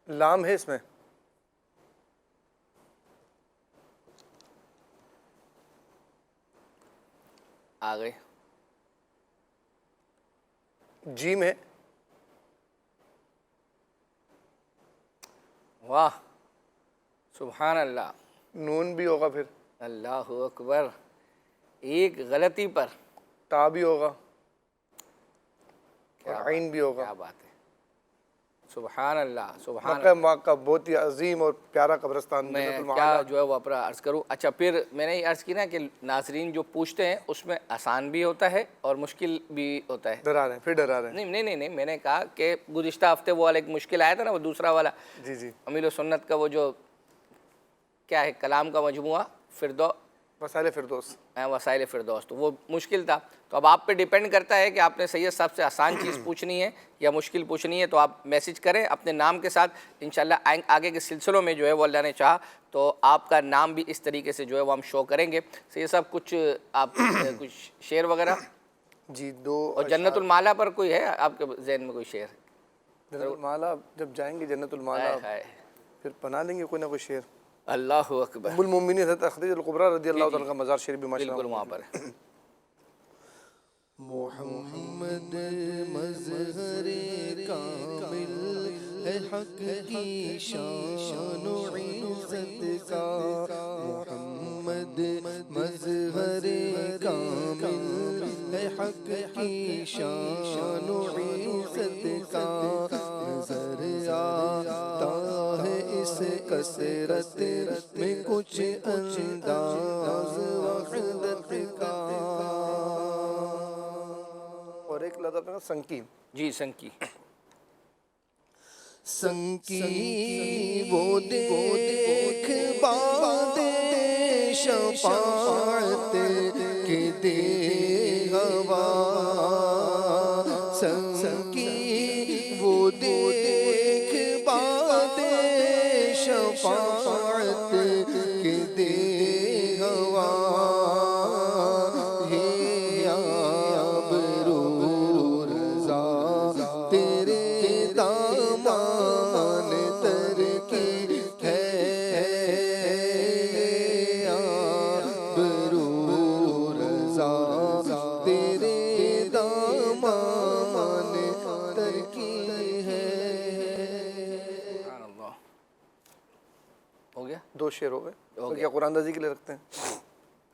لام ہے اس میں؟ آ گئے. جیم ہے؟ واہ سبحان اللہ. نون بھی ہوگا پھر؟ اللہ اکبر. ایک غلطی پر تا بھی ہوگا اور عین بھی ہوگا. کیا بات ہے. سبحان اللہ سبحان مکہ مکہ بہت ہی عظیم اور پیارا قبرستان. میں کیا جو ہے وہ اپنا عرض کروں. اچھا پھر میں نے یہ عرض کی نا کہ ناظرین جو پوچھتے ہیں اس میں آسان بھی ہوتا ہے اور مشکل بھی ہوتا ہے. ڈرا رہے ہیں پھر ڈرا رہے ہیں؟ نہیں میں نے کہا کہ گزشتہ ہفتے وہ والا ایک مشکل آیا تھا نا، وہ دوسرا والا جی جی امیل و سنت کا، وہ جو کیا ہے کلام کا مجموعہ وسائل فردوس. وسائل فردوس، تو وہ مشکل تھا. تو اب آپ پہ ڈیپینڈ کرتا ہے کہ آپ نے سید صاحب سے آسان چیز پوچھنی ہے یا مشکل پوچھنی ہے. تو آپ میسج کریں اپنے نام کے ساتھ، انشاءاللہ آگے کے سلسلوں میں جو ہے وہ اللہ نے چاہا تو آپ کا نام بھی اس طریقے سے جو ہے وہ ہم شو کریں گے. سید صاحب کچھ آپ کچھ شعر وغیرہ؟ جی دو. اور جنت المالا پر کوئی ہے آپ کے ذہن میں کوئی شعر؟ جنت المالا جب جائیں گے جنت المالا پھر بنا لیں گے کوئی نہ کوئی شعر. اللہ اکبر. ام المومنین حضرت خدیجہ الکبریٰ رضی اللہ تعالیٰ کا مزار شریف بھی ماشاءاللہ بالکل وہاں پر ہے. محمد مظہر کامل ہے حق کی شان و عزت کا. محمد مظہر کامل ہے حق کی شان و عزت کا. نظر آتا ہے اس کثرت میں کچھ انداز وحدت کا. اور ایک لفظ اپنا سنکی. جی سنکی. سنکی وہ دیکھ باد شفاعت کے دے ہوا. سنکی وہ دیکھ باد شفاعت کے دے ہوا. دو شعر ہو گئے. کیا قرآن دازی کے لیے رکھتے ہیں؟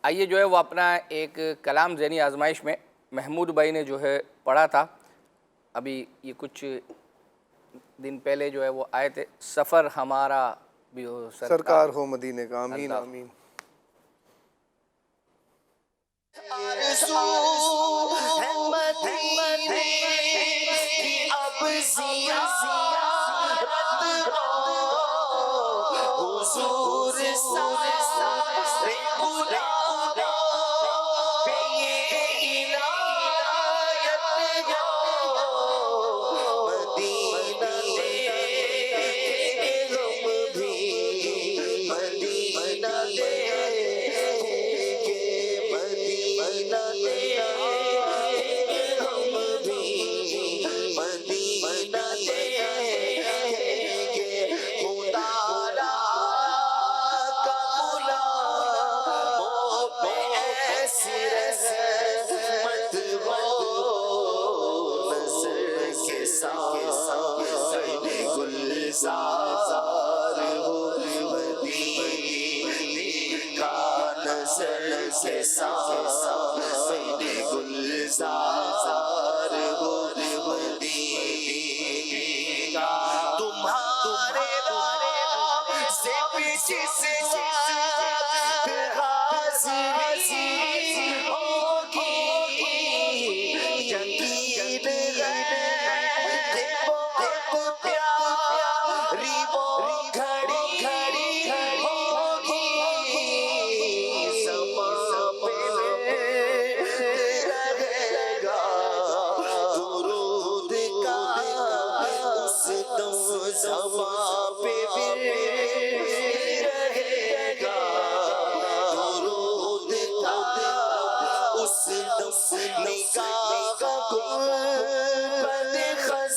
آئیے جو ہے وہ اپنا ایک کلام ذہنی آزمائش میں محمود بھائی نے جو ہے پڑھا تھا ابھی یہ کچھ دن پہلے جو ہے وہ آئے تھے. سفر ہمارا بھی ہو سرکار ہو مدینے کا. آمین آمین.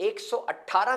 118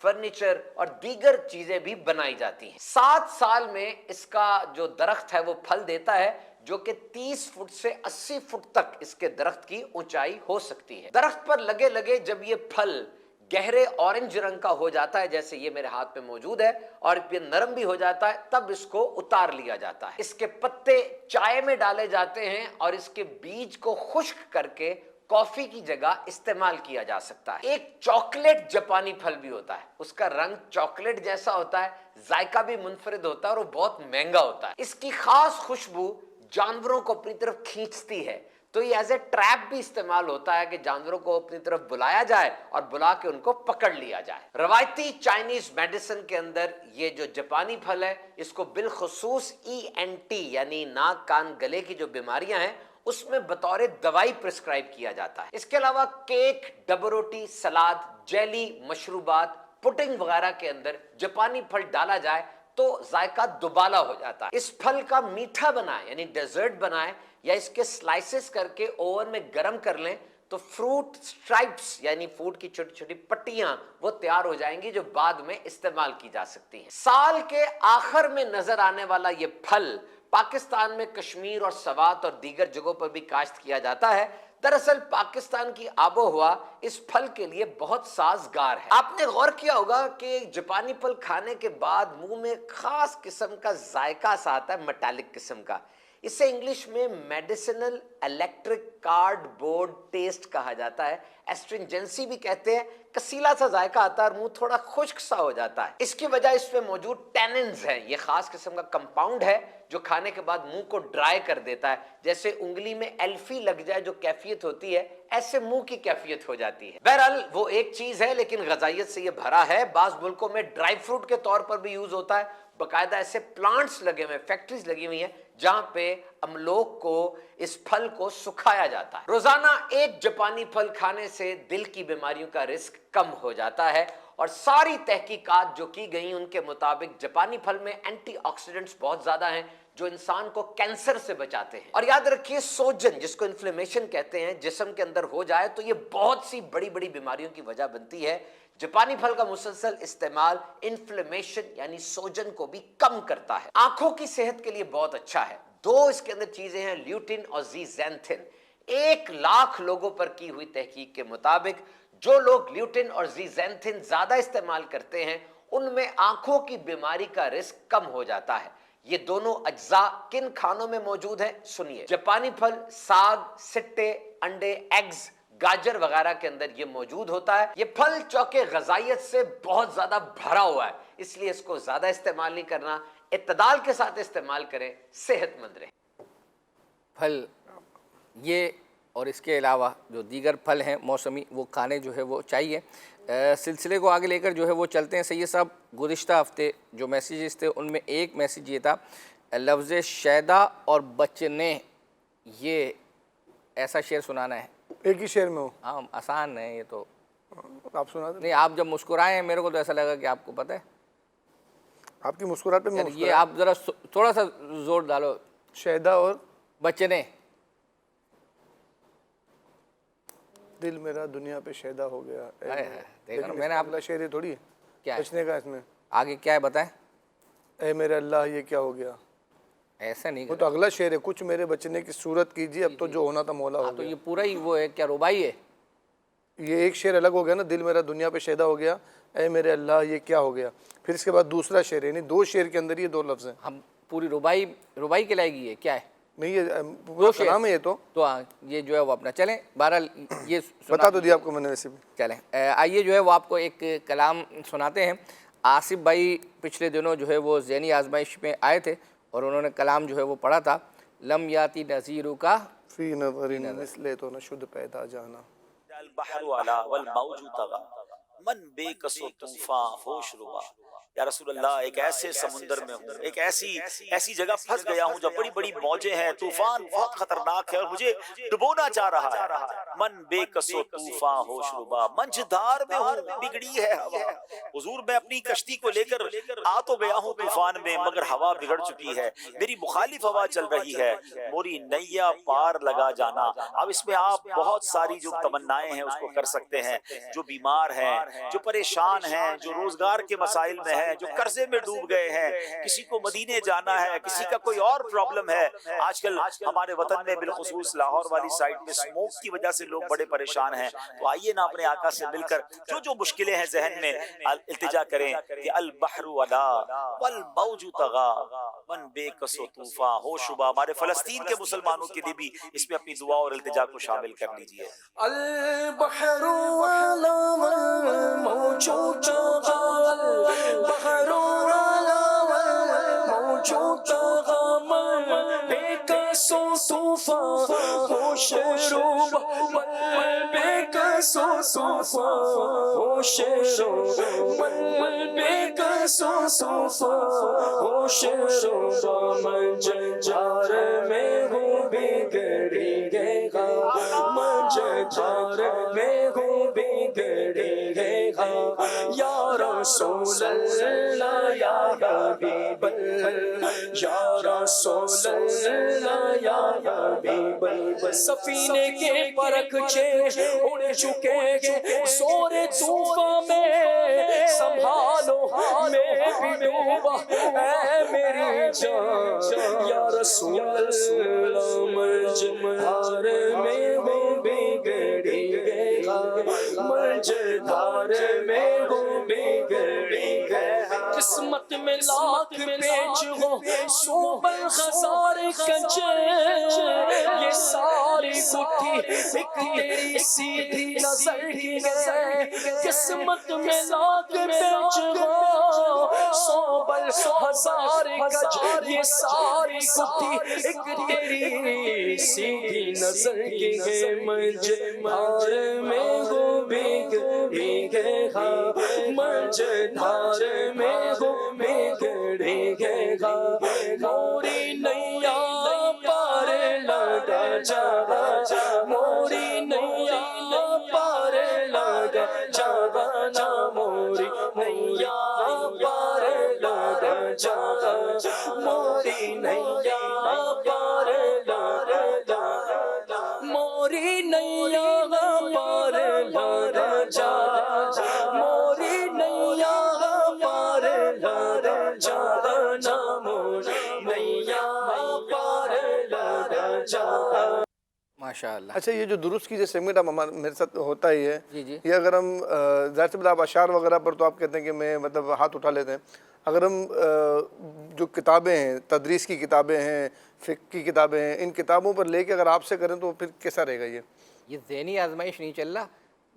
فرنیچر اور دیگر چیزیں بھی بنائی جاتی ہیں۔ 7 سال میں اس کا جو درخت ہے وہ پھل دیتا ہے، جو کہ 30 فٹ سے 80 فٹ تک اس کے درخت کی اونچائی ہو سکتی ہے۔ درخت پر لگے لگے جب یہ پھل گہرے اورنج رنگ کا ہو جاتا ہے، جیسے یہ میرے ہاتھ میں موجود ہے، اور یہ نرم بھی ہو جاتا ہے، تب اس کو اتار لیا جاتا ہے۔ اس کے پتے چائے میں ڈالے جاتے ہیں اور اس کے بیج کو خشک کر کے کافی کی جگہ استعمال کیا جا سکتا ہے۔ ایک چاکلیٹ جاپانی پھل بھی ہوتا ہے، اس کا رنگ چاکلیٹ جیسا ہوتا ہے، ذائقہ بھی منفرد ہوتا ہے اور وہ بہت مہنگا ہوتا ہے۔ اس کی خاص خوشبو جانوروں کو اپنی طرف کھینچتی ہے، تو یہ ایز اے ٹریپ بھی استعمال ہوتا ہے کہ جانوروں کو اپنی طرف بلایا جائے اور بلا کے ان کو پکڑ لیا جائے۔ روایتی چائنیز میڈیسن کے اندر یہ جو جاپانی پھل ہے، اس کو بالخصوص ENT یعنی ناک کان گلے کی جو بیماریاں ہیں اس میں بطور دوائی پرسکرائب کیا جاتا ہے۔ اس کے علاوہ کیک، ڈبل روٹی، سلاد، جیلی، مشروبات، پڈنگ وغیرہ کے اندر جاپانی پھل ڈالا جائے تو ذائقہ دوبالا ہو جاتا ہے۔ اس پھل کا میٹھا بنائیں یعنی ڈیزرٹ بنائیں یا اس کے سلائسز کر کے اوون میں گرم کر لیں تو فروٹ سٹرائپس یعنی فروٹ کی چھوٹی چھوٹی پٹیاں وہ تیار ہو جائیں گی جو بعد میں استعمال کی جا سکتی ہیں۔ سال کے آخر میں نظر آنے والا یہ پھل پاکستان میں کشمیر اور سوات اور دیگر جگہوں پر بھی کاشت کیا جاتا ہے۔ دراصل پاکستان کی آب و ہوا اس پھل کے لیے بہت سازگار ہے۔ آپ نے غور کیا ہوگا کہ جاپانی پھل کھانے کے بعد منہ میں خاص قسم کا ذائقہ سا آتا ہے، میٹالک قسم کا۔ اسے انگلش میں medicinal electric card board test کہا جاتا ہے، ایسٹرنجنسی بھی کہتے ہیں۔ کسیلا سا ذائقہ آتا ہے اور منہ تھوڑا خشک سا ہو جاتا ہے۔ اس کی وجہ اس میں موجود ٹیننز ہیں، یہ خاص قسم کا کمپاؤنڈ ہے جو کھانے کے بعد منہ کو ڈرائی کر دیتا ہے۔ جیسے انگلی میں ایلفی لگ جائے جو کیفیت ہوتی ہے، ایسے منہ کی کیفیت ہو جاتی ہے۔ بہرحال وہ ایک چیز ہے لیکن غذائیت سے یہ بھرا ہے۔ بعض ملکوں میں ڈرائی فروٹ کے طور پر بھی یوز ہوتا ہے، باقاعدہ ایسے پلانٹس لگے ہوئے ہیں، فیکٹریز لگی ہوئی ہیں جہاں پہ املوک کو اس پھل کو سکھایا جاتا ہے۔ روزانہ ایک جاپانی پھل کھانے سے دل کی بیماریوں کا رسک کم ہو جاتا ہے، اور ساری تحقیقات جو کی گئی ان کے مطابق جاپانی پھل میں اینٹی آکسیڈنٹس بہت زیادہ ہیں جو انسان کو کینسر سے بچاتے ہیں۔ اور یاد رکھیے سوجن جس کو انفلیمیشن کہتے ہیں جسم کے اندر ہو جائے تو یہ بہت سی بڑی بڑی بیماریوں کی وجہ بنتی ہے۔ جاپانی پھل کا مسلسل استعمال انفلیمیشن یعنی سوجن کو بھی کم کرتا ہے۔ آنکھوں کی صحت کے لیے بہت اچھا ہے۔ 2 اس کے اندر چیزیں ہیں، لیوٹین اور زیزینتھن۔ 1 لاکھ لوگوں پر کی ہوئی تحقیق کے مطابق جو لوگ لیوٹین اور زیزینتھن زیادہ استعمال کرتے ہیں ان میں آنکھوں کی بیماری کا رسک کم ہو جاتا ہے۔ یہ دونوں اجزاء کن کھانوں میں موجود ہیں سنیے۔ جاپانی پھل ساگ، سٹے، انڈے، ایگز، گاجر وغیرہ کے اندر یہ موجود ہوتا ہے۔ یہ پھل چونکہ غذائیت سے بہت زیادہ بھرا ہوا ہے اس لیے اس کو زیادہ استعمال نہیں کرنا، اعتدال کے ساتھ استعمال کریں، صحت مند رہیں۔ پھل یہ اور اس کے علاوہ جو دیگر پھل ہیں موسمی وہ کھانے جو ہے وہ چاہیے۔ سلسلے کو آگے لے کر جو ہے وہ چلتے ہیں۔ سید صاحب گزشتہ ہفتے جو میسیجز تھے ان میں ایک میسیج یہ تھا، لفظ شیدا اور بچنے، یہ ایسا شعر سنانا ہے۔ ایک ہی شعر میں ہو؟ ہاں آسان ہے یہ تو، آپ سنا دیں۔ نہیں آپ جب مسکرائے ہیں میرے کو تو ایسا لگا کہ آپ کو پتہ ہے، آپ کی مسکراہٹ پہ یہ آپ ذرا تھوڑا سا زور ڈالو۔ شیدا اور بچنے، دل میرا دنیا پہ شیدا ہو گیا۔ دیکھا میں نے آپ اگلا شعر یہ تھوڑی ہے کیا بچنے کا، اس میں آگے کیا ہے بتائیں؟ اے میرے اللہ یہ کیا ہو گیا، ایسا نہیں وہ تو اگلا شعر ہے، کچھ میرے بچنے کی صورت کیجیے اب تو جو ہونا تھا مولا ہو تو گیا۔ یہ پورا ہی وہ ہے کیا ربائی ہے؟ یہ ایک شعر الگ ہو گیا نا، دل میرا دنیا پہ شیدا ہو گیا، اے میرے اللہ یہ کیا ہو گیا، پھر اس کے بعد دوسرا شعر، یعنی 2 شعر کے اندر یہ 2 لفظ ہیں۔ ہم پوری ربائی کے لائے گی، یہ کیا ہے؟ نہیں یہ پورا کلام ہے یہ تو ہاں یہ جو ہے وہ اپنا چلیں، بہرحال یہ بتا تو دیا آپ کو میں نے ویسے بھی۔ چلیں آئیے جو ہے وہ آپ کو ایک کلام سناتے ہیں۔ آصف بھائی پچھلے دنوں جو ہے وہ ذہنی آزمائش میں آئے تھے اور انہوں نے کلام جو ہے وہ پڑھا تھا، لم یاتی نذیرو کا فی نظر مثل تو نشد پیدا جانا، البحر علا والموج طغى من بے کس و طوفان ہوش ربا، یا رسول اللہ ایک ایسے سمندر میں ہوں، ایک ایسی جگہ پھنس گیا ہوں جب بڑی بڑی موجیں ہیں، طوفان بہت خطرناک ہے اور مجھے ڈبونا چاہ رہا ہے، من بے کسو طوفان ہوش ربا، منجھدار میں ہوں، بگڑی ہے ہوا، حضور میں اپنی کشتی کو لے کر آ تو گیا ہوں طوفان میں، مگر ہوا بگڑ چکی ہے، میری مخالف ہوا چل رہی ہے، موری نیا پار لگا جانا۔ اب اس میں آپ بہت ساری جو تمنائیں ہیں اس کو کر سکتے ہیں، جو بیمار ہیں، جو پریشان ہیں، جو روزگار کے مسائل میں ہیں، جو قرضے میں ڈوب گئے ہیں، کسی کو مدینے جانا ہے، کسی کا کوئی اور پرابلم ہے۔ آج کل ہمارے وطن میں بالخصوص لاہور والی سائڈ میں سموک کی وجہ سے لوگ بڑے پریشان ہیں، تو آئیے نا اپنے آقا سے مل کر جو مشکلیں ہیں ذہن میں التجا کریں کہ البحر ولا والموج طغا من بے کسو طوفان ہو شبہ۔ ہمارے فلسطین کے مسلمانوں کے لیے بھی اس میں اپنی دعا اور التجا کو شامل کر لیجئے۔ البحر ولا والموج طغا، البحر ولا والموج طغا، من بے کسو طوفان ہوش ربا، من بے کسو طوفان ہوش ربا، من بے کسو طوفان ہوش ربا، من جنجار میں ہوں بگڑی گئے گا، من جنجار میں ہوں بگڑی گئے گا، یا رسول اللہ یا حبیب اللہ، یا رسول اللہ یا حبیب اللہ، سفینے کے پرکھچے اڑ چکے ہیں زور طوفان میں، سنبھالو میں بھی ڈوبا اے میری جان، یا رسول اللہ منجھار میں ہوں بگڑی گئے گا، منجھار میں ہوں بگڑی گئے گا، قسمت میں لاکھ پیچ ہو صوبل ہزار کنچے، یہ ساری گٹھی ایک تیری سیدھی نظر کی ہے، قسمت میں لاکھ پیچ ہو صوبل ہزار کنچ، یہ ساری گٹھی ایک تیری سیدھی نظر کی ہے، منجھار میں ہوں بگڑی گئے گا، منجھار میں ہوں بگڑی گئے گا، موری نیا پار لگا جا، موری نیا پار لگا جا، موری نیا پار لگا جا، موری نیا پار لگا جا، موری نیا پار لگا جا، موری نیا پار لگا جا، موری نیا پار لگا جا۔ ماشاء اللہ۔ اچھا، یہ جو درست کی جو سیگمنٹ میرے ساتھ ہوتا ہی ہے، جی جی، یہ اگر ہم ظاہر سی بات آپ اشعار وغیرہ پر تو آپ کہتے ہیں کہ میں مطلب ہاتھ اٹھا لیتے ہیں، اگر ہم جو کتابیں ہیں، تدریس کی کتابیں ہیں، فقہ کی کتابیں ہیں، ان کتابوں پر لے کے اگر آپ سے کریں تو پھر کیسا رہے گا؟ یہ ذہنی آزمائش نہیں چل رہا،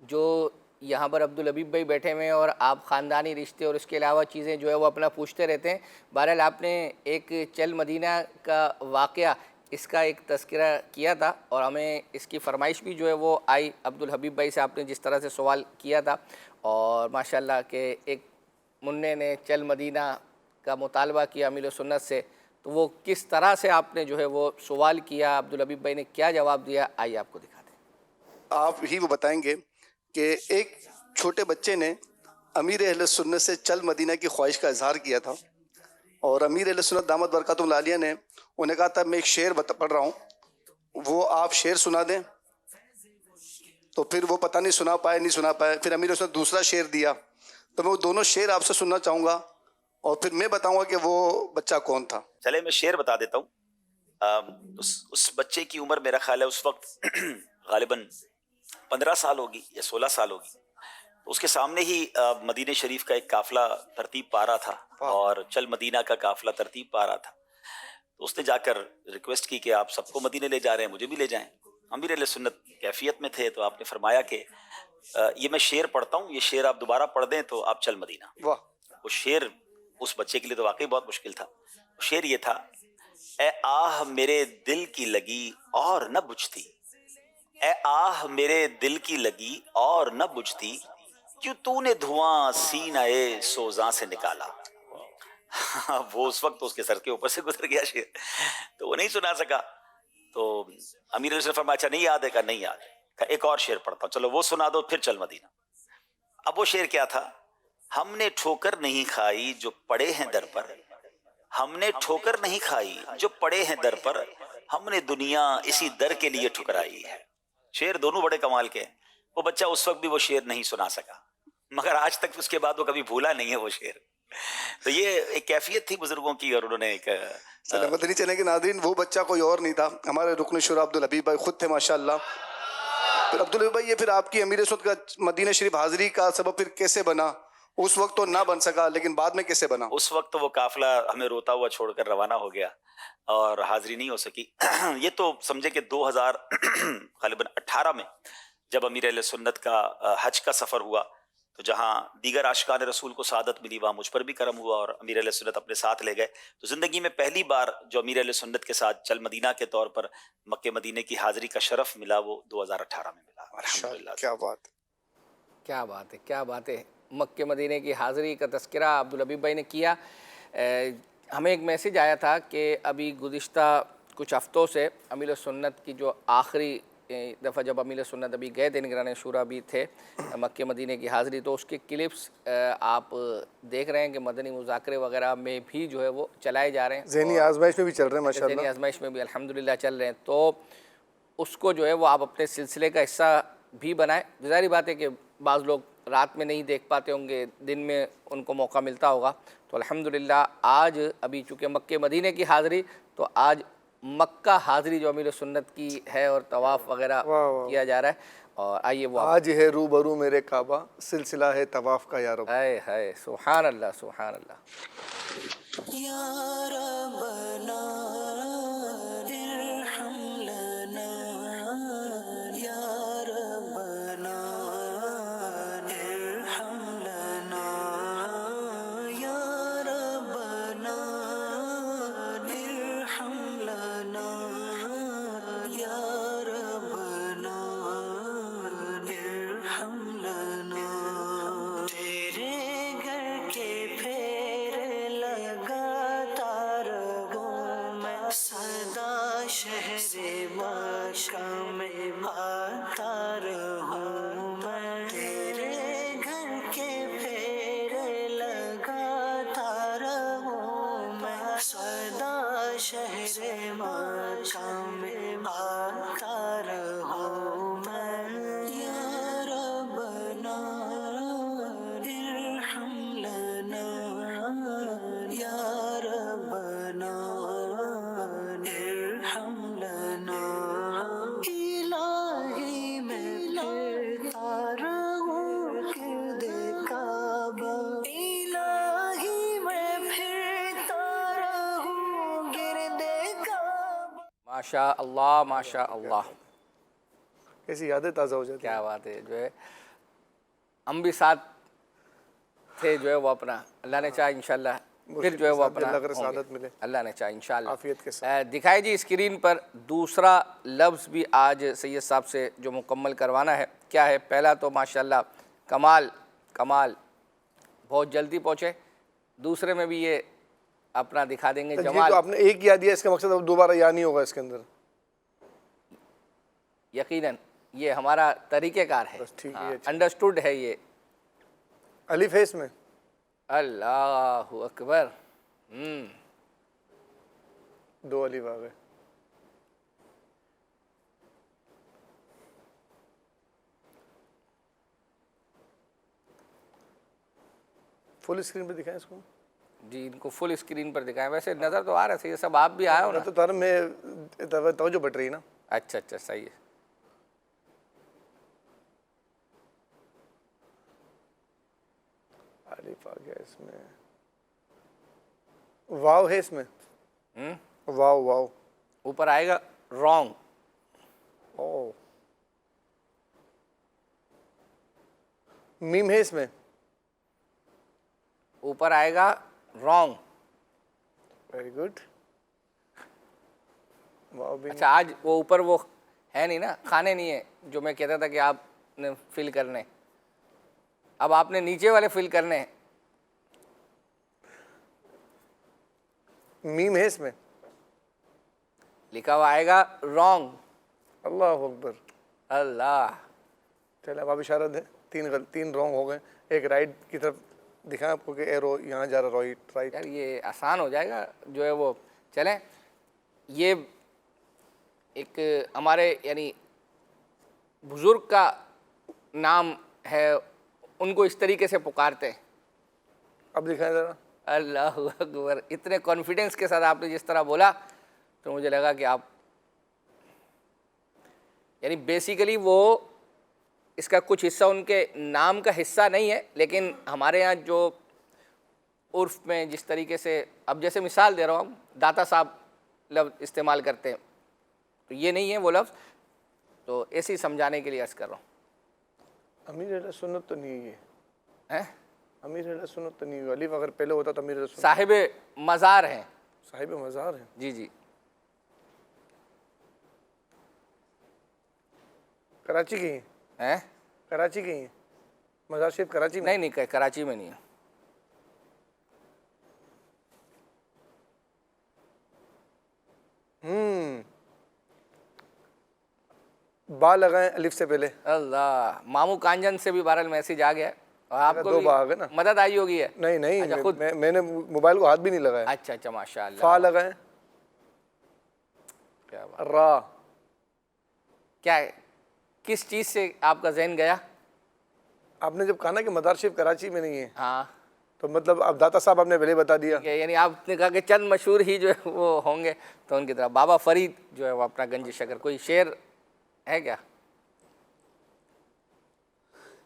جو یہاں پر عبدالحبیب بھائی بیٹھے ہوئے ہیں اور آپ خاندانی رشتے اور اس کے علاوہ چیزیں جو ہے وہ اپنا پوچھتے رہتے ہیں۔ بہرحال آپ نے ایک چل مدینہ کا واقعہ، اس کا ایک تذکرہ کیا تھا اور ہمیں اس کی فرمائش بھی جو ہے وہ آئی عبدالحبیب بھائی سے، آپ نے جس طرح سے سوال کیا تھا، اور ماشاءاللہ کہ ایک منع نے چل مدینہ کا مطالبہ کیا امیر سنت سے، تو وہ کس طرح سے آپ نے جو ہے وہ سوال کیا، عبدالحبیب بھائی نے کیا جواب دیا، آئیے آپ کو دکھاتے ہیں۔ آپ ہی وہ بتائیں گے کہ ایک چھوٹے بچے نے امیر اہل سنت سے چل مدینہ کی خواہش کا اظہار کیا تھا، اور امیر اہل سنت دامت برکاتہم العالیہ نے انہیں کہا تھا میں ایک شعر پڑھ رہا ہوں، وہ آپ شعر سنا دیں، تو پھر وہ پتہ نہیں سنا پائے، پھر امیر اہل سنت دوسرا شعر دیا، تو میں وہ دونوں شعر آپ سے سننا چاہوں گا اور پھر میں بتاؤں گا کہ وہ بچہ کون تھا۔ چلے میں شعر بتا دیتا ہوں۔ اس بچے کی عمر میرا خیال ہے اس وقت غالباً 15 سال ہوگی یا 16 سال ہوگی، اس کے سامنے ہی مدینہ شریف کا ایک قافلہ ترتیب پا رہا تھا اور چل مدینہ کا قافلہ ترتیب پا رہا تھا، تو اس نے جا کر ریکویسٹ کی کہ آپ سب کو مدینہ لے جا رہے ہیں، مجھے بھی لے جائیں۔ امیر اہل سنت کیفیت میں تھے، تو آپ نے فرمایا کہ یہ میں شعر پڑھتا ہوں، یہ شعر آپ دوبارہ پڑھ دیں تو آپ چل مدینہ۔ وہ شعر اس بچے کے لیے تو واقعی بہت مشکل تھا۔ شعر یہ تھا، اے آہ میرے دل کی لگی اور نہ بجھتی، اے آہ میرے دل کی لگی اور نہ بجھتی، کیوں تو نے دھواں سینہ سوزاں سے نکالا، وہ اس وقت اس کے سر کے اوپر سے گزر گیا شعر، تو وہ نہیں سنا سکا. تو امیر علیہ السلام نے فرمایا اچھا نہیں یاد ہے؟ کہا نہیں یاد ہے. کہا ایک اور شعر پڑھتا ہوں، چلو وہ سنا دو پھر چل مدینہ. اب وہ شعر کیا تھا؟ ہم نے ٹھوکر نہیں کھائی جو پڑے ہیں در پر، ہم نے ٹھوکر نہیں کھائی جو پڑے ہیں در پر، ہم نے دنیا اسی در کے لیے ٹھکرائی ہے. شعر دونوں بڑے کمال کے ہیں. وہ بچہ اس وقت بھی وہ شعر نہیں سنا سکا، مگر آج تک اس کے بعد وہ کبھی بھولا نہیں ہے وہ شعر. تو یہ ایک کیفیت تھی بزرگوں کی، اور انہوں نے ایک سلامت نہیں چلیں گے ناظرین. وہ بچہ کوئی اور نہیں تھا، ہمارے رکن شورا عبدالحبیب بھائی خود تھے ماشاءاللہ. پھر عبدالحبیب بھائی، یہ پھر آپ کی امیر سنت کا مدینہ شریف حاضری کا سبب پھر کیسے بنا؟ اس وقت تو نہ بن سکا لیکن بعد میں کیسے بنا؟ اس وقت وہ قافلہ ہمیں روتا ہوا چھوڑ کر روانہ ہو گیا اور حاضری نہیں ہو سکی. یہ تو سمجھے کہ 2018 میں جب امیر اہل سنت کا حج کا سفر ہوا تو جہاں دیگر عاشقان رسول کو سعادت ملی وہاں مجھ پر بھی کرم ہوا اور امیر اہل سنت اپنے ساتھ لے گئے. تو زندگی میں پہلی بار جو امیر اہل سنت کے ساتھ چل مدینہ کے طور پر مکہ مدینے کی حاضری کا شرف ملا وہ 2018 میں ملا. الحمدللہ. کیا بات، کیا بات ہے، کیا بات ہے. مکہ مدینے کی حاضری کا تذکرہ عبدالحبیب بھائی نے کیا. ہمیں ایک میسیج آیا تھا کہ ابھی گزشتہ کچھ ہفتوں سے امیر سنت کی جو آخری دفعہ جب امیر سنت ابھی گئے تھے نگران شورا بھی تھے مکہ مدینے کی حاضری، تو اس کے کلپس آپ دیکھ رہے ہیں کہ مدنی مذاکرے وغیرہ میں بھی جو ہے وہ چلائے جا رہے ہیں، ذہنی آزمائش میں بھی چل رہے ہیں ماشاءاللہ. ذہنی آزمائش میں بھی الحمدللہ چل رہے ہیں. تو اس کو جو ہے وہ آپ اپنے سلسلے کا حصہ بھی بنائیں. ظاہری بات ہے کہ بعض لوگ رات میں نہیں دیکھ پاتے ہوں گے، دن میں ان کو موقع ملتا ہوگا. تو الحمدللہ آج ابھی چونکہ مکہ مدینے کی حاضری، تو آج مکہ حاضری جو امیر سنت کی ہے اور طواف وغیرہ کیا جا رہا ہے. اور آئیے وہ آج ہے روبرو میرے کعبہ، سلسلہ ہے طواف کا یا رب. ہائے ہائے، سبحان اللہ سبحان اللہ. یا ربنا ارحم لنا، یا ربنا ارحم لنا، یا ربنا ارحم لنا، یا ربنا ارحم لنا. تیرے گھر کے پھیر لگاتا رہوں میں، سدا شہر مکہ میں آتا رہوں میں. تیرے گھر کے پھیر لگاتا رہوں میں، سدا شہر مکہ میں آتا رہوں میں. یا ربنا ارحم لنا، یا ربنا ارحم لنا. الہی میں پھرتا رہوں گرد کعبہ، الہی میں پھرتا رہوں گرد کعبہ. ماشاء اللہ ماشاء اللہ. کیسی یادیں تازہ ہو جاتی. کیا بات ہے. جو ہے ہم بھی ساتھ تھے، جو ہے وہ اپنا اللہ نے چاہا انشاءاللہ پھر جو ہے وہ اپنا سعادت ملے، اللہ نے چاہا انشاءاللہ. عافیت کے ساتھ. دکھائے جی اسکرین پر دوسرا لفظ بھی آج سید صاحب سے جو مکمل کروانا ہے. کیا ہے؟ پہلا تو ماشاءاللہ کمال کمال، بہت جلدی پہنچے. دوسرے میں بھی یہ اپنا دکھا دیں گے جمال. تو آپ نے ایک یاد دیا، اس کا مقصد اب دوبارہ یاد نہیں ہوگا اس کے اندر. یقیناً یہ ہمارا طریقہ کار ہے، انڈرسٹوڈ ہے. یہ الف ہے اس میں. اللہ اکبر. دو الف آ گئے. فل اسکرین پہ دکھائیں اس کو. جی ان کو فل اسکرین پر دکھائیں. ویسے نظر تو آ رہا ہے یہ سب، آپ بھی آئے ہو نا. تو تارم میں توجہ بٹ رہی نا. اچھا اچھا صحیح ہے. الف آ گیا اس میں. واو ہے اس میں. واو واو اوپر آئے گا رانگ. او میم ہے اس میں. اوپر آئے گا رانگ. Very good. اچھا آج وہ اوپر وہ ہے نہیں نا، کھانے نہیں ہے جو میں کہتا تھا کہ آپ نے فل کرنے. اب آپ نے نیچے والے فل کرنے ہیں. میم ہے اس میں؟ لکھا ہوا آئے گا رانگ. اللہ اکبر. اللہ. چلے اب آپ اشارہ دیں. تین رانگ ہو گئے. ایک رائٹ کی طرف دکھائیں آپ کو کہ ایرو یہاں جا رہا رائٹ. یار یہ آسان ہو جائے گا جو ہے وہ. چلیں یہ ایک ہمارے یعنی بزرگ کا نام ہے, ان کو اس طریقے سے پکارتے ہیں. اب دکھائیں ذرا. اللہ اکبر. اتنے کانفیڈنس کے ساتھ آپ نے جس طرح بولا تو مجھے لگا کہ آپ یعنی بیسیکلی وہ اس کا کچھ حصہ ان کے نام کا حصہ نہیں ہے, لیکن ہمارے یہاں جو عرف میں جس طریقے سے, اب جیسے مثال دے رہا ہوں, داتا صاحب لفظ استعمال کرتے ہیں تو یہ نہیں ہے وہ لفظ, تو ایسے ہی سمجھانے کے لیے عرض کر رہا ہوں. امیر اہل سنت تو نہیں ہے ہیں؟ امیر اہل سنت تو نہیں ہے. الف اگر پہلے ہوتا تو امیر اہل سنت. صاحب مزار ہیں. صاحب مزار ہیں. جی جی. کراچی کی ہیں؟ کراچی کی ہیں. مزار شریف کراچی میں؟ نہیں کراچی میں نہیں ہے. با لگائیں الف سے پہلے. اللہ. مامو کانجن سے بھی بہرحال میسیج آ گیا اور آپ کو دو بھی با آ گئے نا. مدد آئی ہوگی ہے. نہیں میں نے موبائل کو ہاتھ بھی نہیں لگایا. اچھا ماشاء اللہ. فا لگائیں. کیا بات. را. کیا ہے, کس چیز سے آپ کا ذہن گیا؟ آپ نے جب کہا نا کہ مزار شریف کراچی میں نہیں ہے, ہاں تو مطلب اب داتا صاحب آپ نے پہلے بتا دیا. یعنی آپ نے کہا کہ چند مشہور ہی جو ہے وہ ہوں گے, تو ان کی طرف بابا فرید جو ہے وہ اپنا گنج شکر, کوئی شعر ہے کیا؟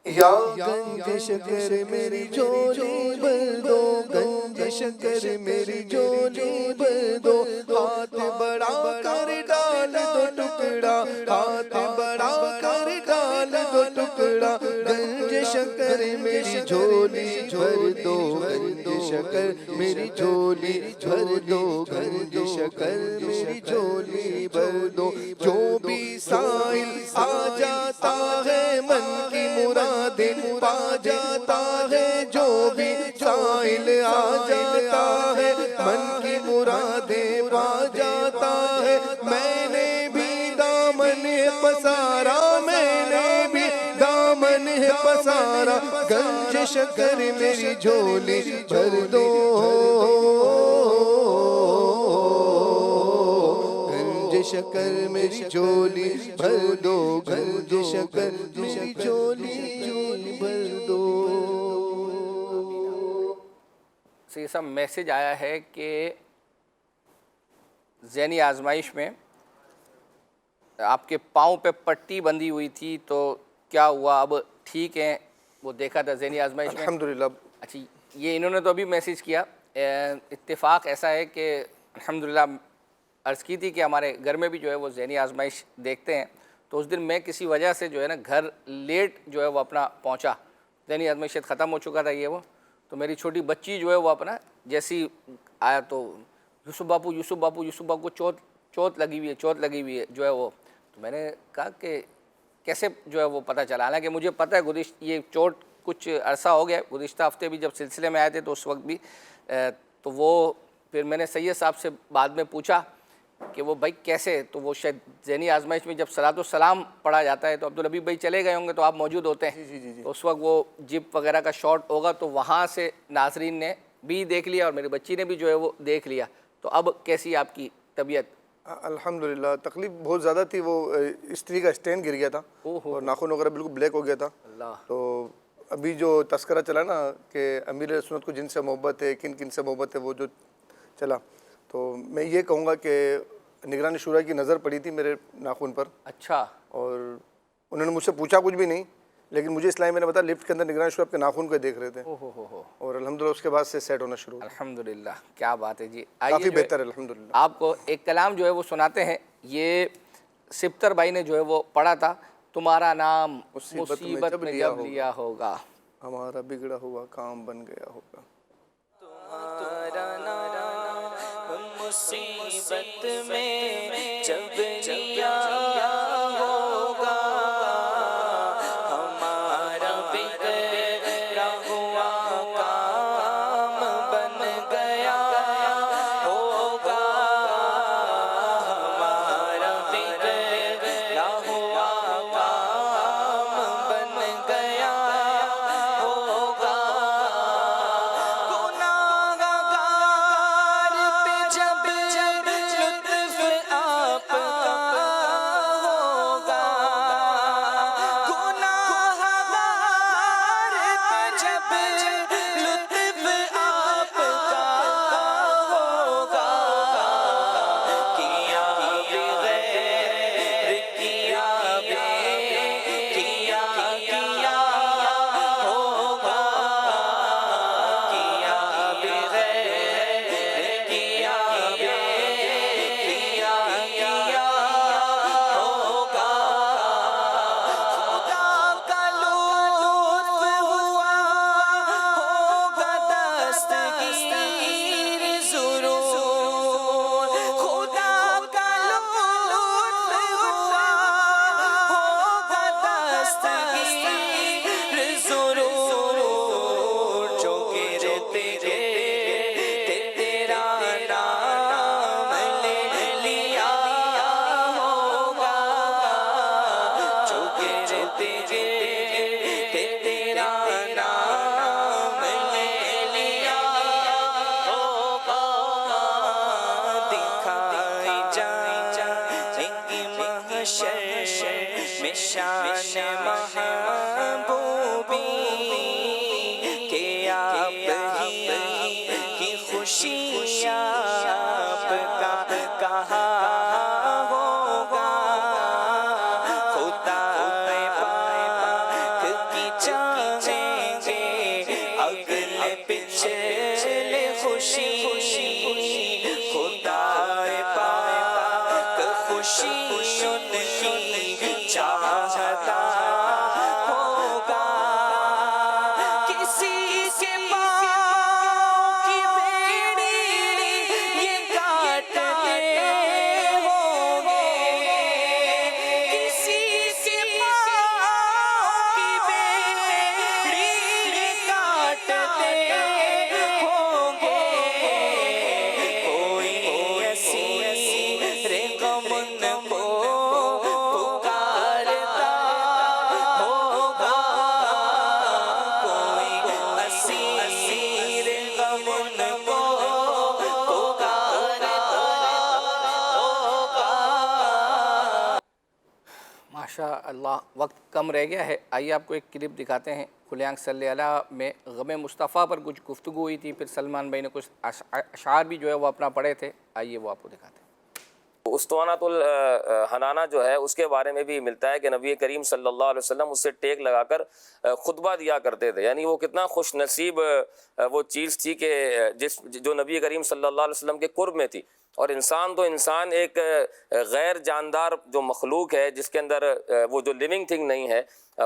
یا گنج شکر میری جھولی بھر دو, گنج شکر میری جھولی بھر دو, ہاتھ بڑا کر ڈال دو ٹکڑا, ہاتھ بڑا کر ڈال دو ٹکڑا, گنج شکر میری جھولی بھر دو, گنج شکر میری جھولی بھر دو, گنج شکر میری جھولی بھر دو. جو بھی سائل آ جاتا ہے من کی مرادیں پا جاتا ہے, جو بھی سائل آ جاتا ہے من کی مرادیں پا جاتا ہے. میں نے بھی دامن پسارا, میں نے بھی دامن پسارا, گنج شکر میری جھولی بھر دو, گنج شکر میری جھولی بھر دو, گنج شکر میری جھولی بھر دو. یہ سب میسیج آیا ہے کہ ذہنی آزمائش میں آپ کے پاؤں پہ پٹی بندھی ہوئی تھی, تو کیا ہوا, اب ٹھیک ہیں؟ وہ دیکھا تھا ذہنی آزمائش میں. الحمدللہ. اچھا یہ انہوں نے تو ابھی میسیج کیا. اتفاق ایسا ہے کہ الحمدللہ عرض کی تھی کہ ہمارے گھر میں بھی جو ہے وہ ذہنی آزمائش دیکھتے ہیں, تو اس دن میں کسی وجہ سے جو ہے نا گھر لیٹ جو ہے وہ اپنا پہنچا, ذہنی آزمائش ختم ہو چکا تھا یہ وہ, تو میری چھوٹی بچی جو ہے وہ اپنا جیسی آیا تو یوسف باپو کو چوٹ لگی ہوئی ہے جو ہے وہ. تو میں نے کہا کہ کیسے جو ہے وہ پتہ چلا, حالانکہ مجھے پتہ ہے یہ چوٹ کچھ عرصہ ہو گیا, گزشتہ ہفتے بھی جب سلسلے میں آئے تھے تو اس وقت بھی, تو وہ پھر میں نے سید صاحب سے بعد میں پوچھا کہ وہ بھائی کیسے, تو وہ شاید ذہنی آزمائش میں جب صلاۃ السلام پڑھا جاتا ہے تو عبدالحبیب بھائی چلے گئے ہوں گے تو آپ موجود ہوتے ہیں, تو اس وقت وہ جپ وغیرہ کا شاٹ ہوگا, تو وہاں سے ناظرین نے بھی دیکھ لیا اور میری بچی نے بھی جو ہے وہ دیکھ لیا. تو اب کیسی آپ کی طبیعت؟ الحمدللہ. تکلیف بہت زیادہ تھی, وہ استری کا اسٹین گر گیا تھا اور ناخن وغیرہ بالکل بلیک ہو گیا تھا. تو ابھی جو تذکرہ چلا نا کہ امیر سنت کو جن سے محبت ہے, کن کن سے محبت ہے, وہ جو چلا, تو میں یہ کہوں گا کہ نگران شورا کی نظر پڑی تھی میرے ناخن پر. اچھا. اور انہوں نے مجھ سے پوچھا کچھ بھی نہیں, لیکن مجھے اسلامی میں نے بتا لفٹ کے اندر نگران شورا کے ناخن کو دیکھ رہے تھے, اور الحمدللہ اس کے بعد سے سیٹ ہونا شروع. الحمدللہ. کیا بات ہے جی. کافی بہتر ہے الحمدللہ. آپ کو ایک کلام جو ہے وہ سناتے ہیں, یہ سپتر بھائی نے جو ہے وہ پڑھا تھا, تمہارا نام مصیبت میں جب لیا ہوگا, ہمارا بگڑا ہوا کام بن گیا ہوگا. تمہارا نام مصیبت میں جب لیا ہوگا, ہمارا بگڑا ہوا کام بن گیا ہوگا. چلے خوشی خدا پاک خوشی ان کی چاہتا ہوگا کسی کے پاؤں کی بیڑی یہ کاٹتے ہوں گے کسی کے پاؤں کی بیڑی یہ کاٹتے ہوں گے کوئی ایسی غم ان کو پکارتا ہوگا کوئی اسیر غم ان کو پکارتا ہوگا. ماشاء اللہ وقت کم رہ گیا ہے، آئیے آپ کو ایک کلپ دکھاتے ہیں. کھلے آنکھ صلی اللہ میں غم مصطفیٰ پر کچھ گفتگو ہوئی تھی، پھر سلمان بھائی نے کچھ اشعار بھی جو ہے وہ اپنا پڑھے تھے، آئیے وہ آپ کو دکھاتے ہیں. اسطوانۃ الحنانہ جو ہے اس کے بارے میں بھی ملتا ہے کہ نبی کریم صلی اللہ علیہ وسلم اس سے ٹیک لگا کر خطبہ دیا کرتے تھے. یعنی وہ کتنا خوش نصیب وہ چیز تھی کہ جو نبی کریم صلی اللہ علیہ وسلم کے قرب میں تھی. اور انسان تو انسان ایک غیر جاندار جو مخلوق ہے جس کے اندر وہ جو لیونگ تھنگ نہیں ہے،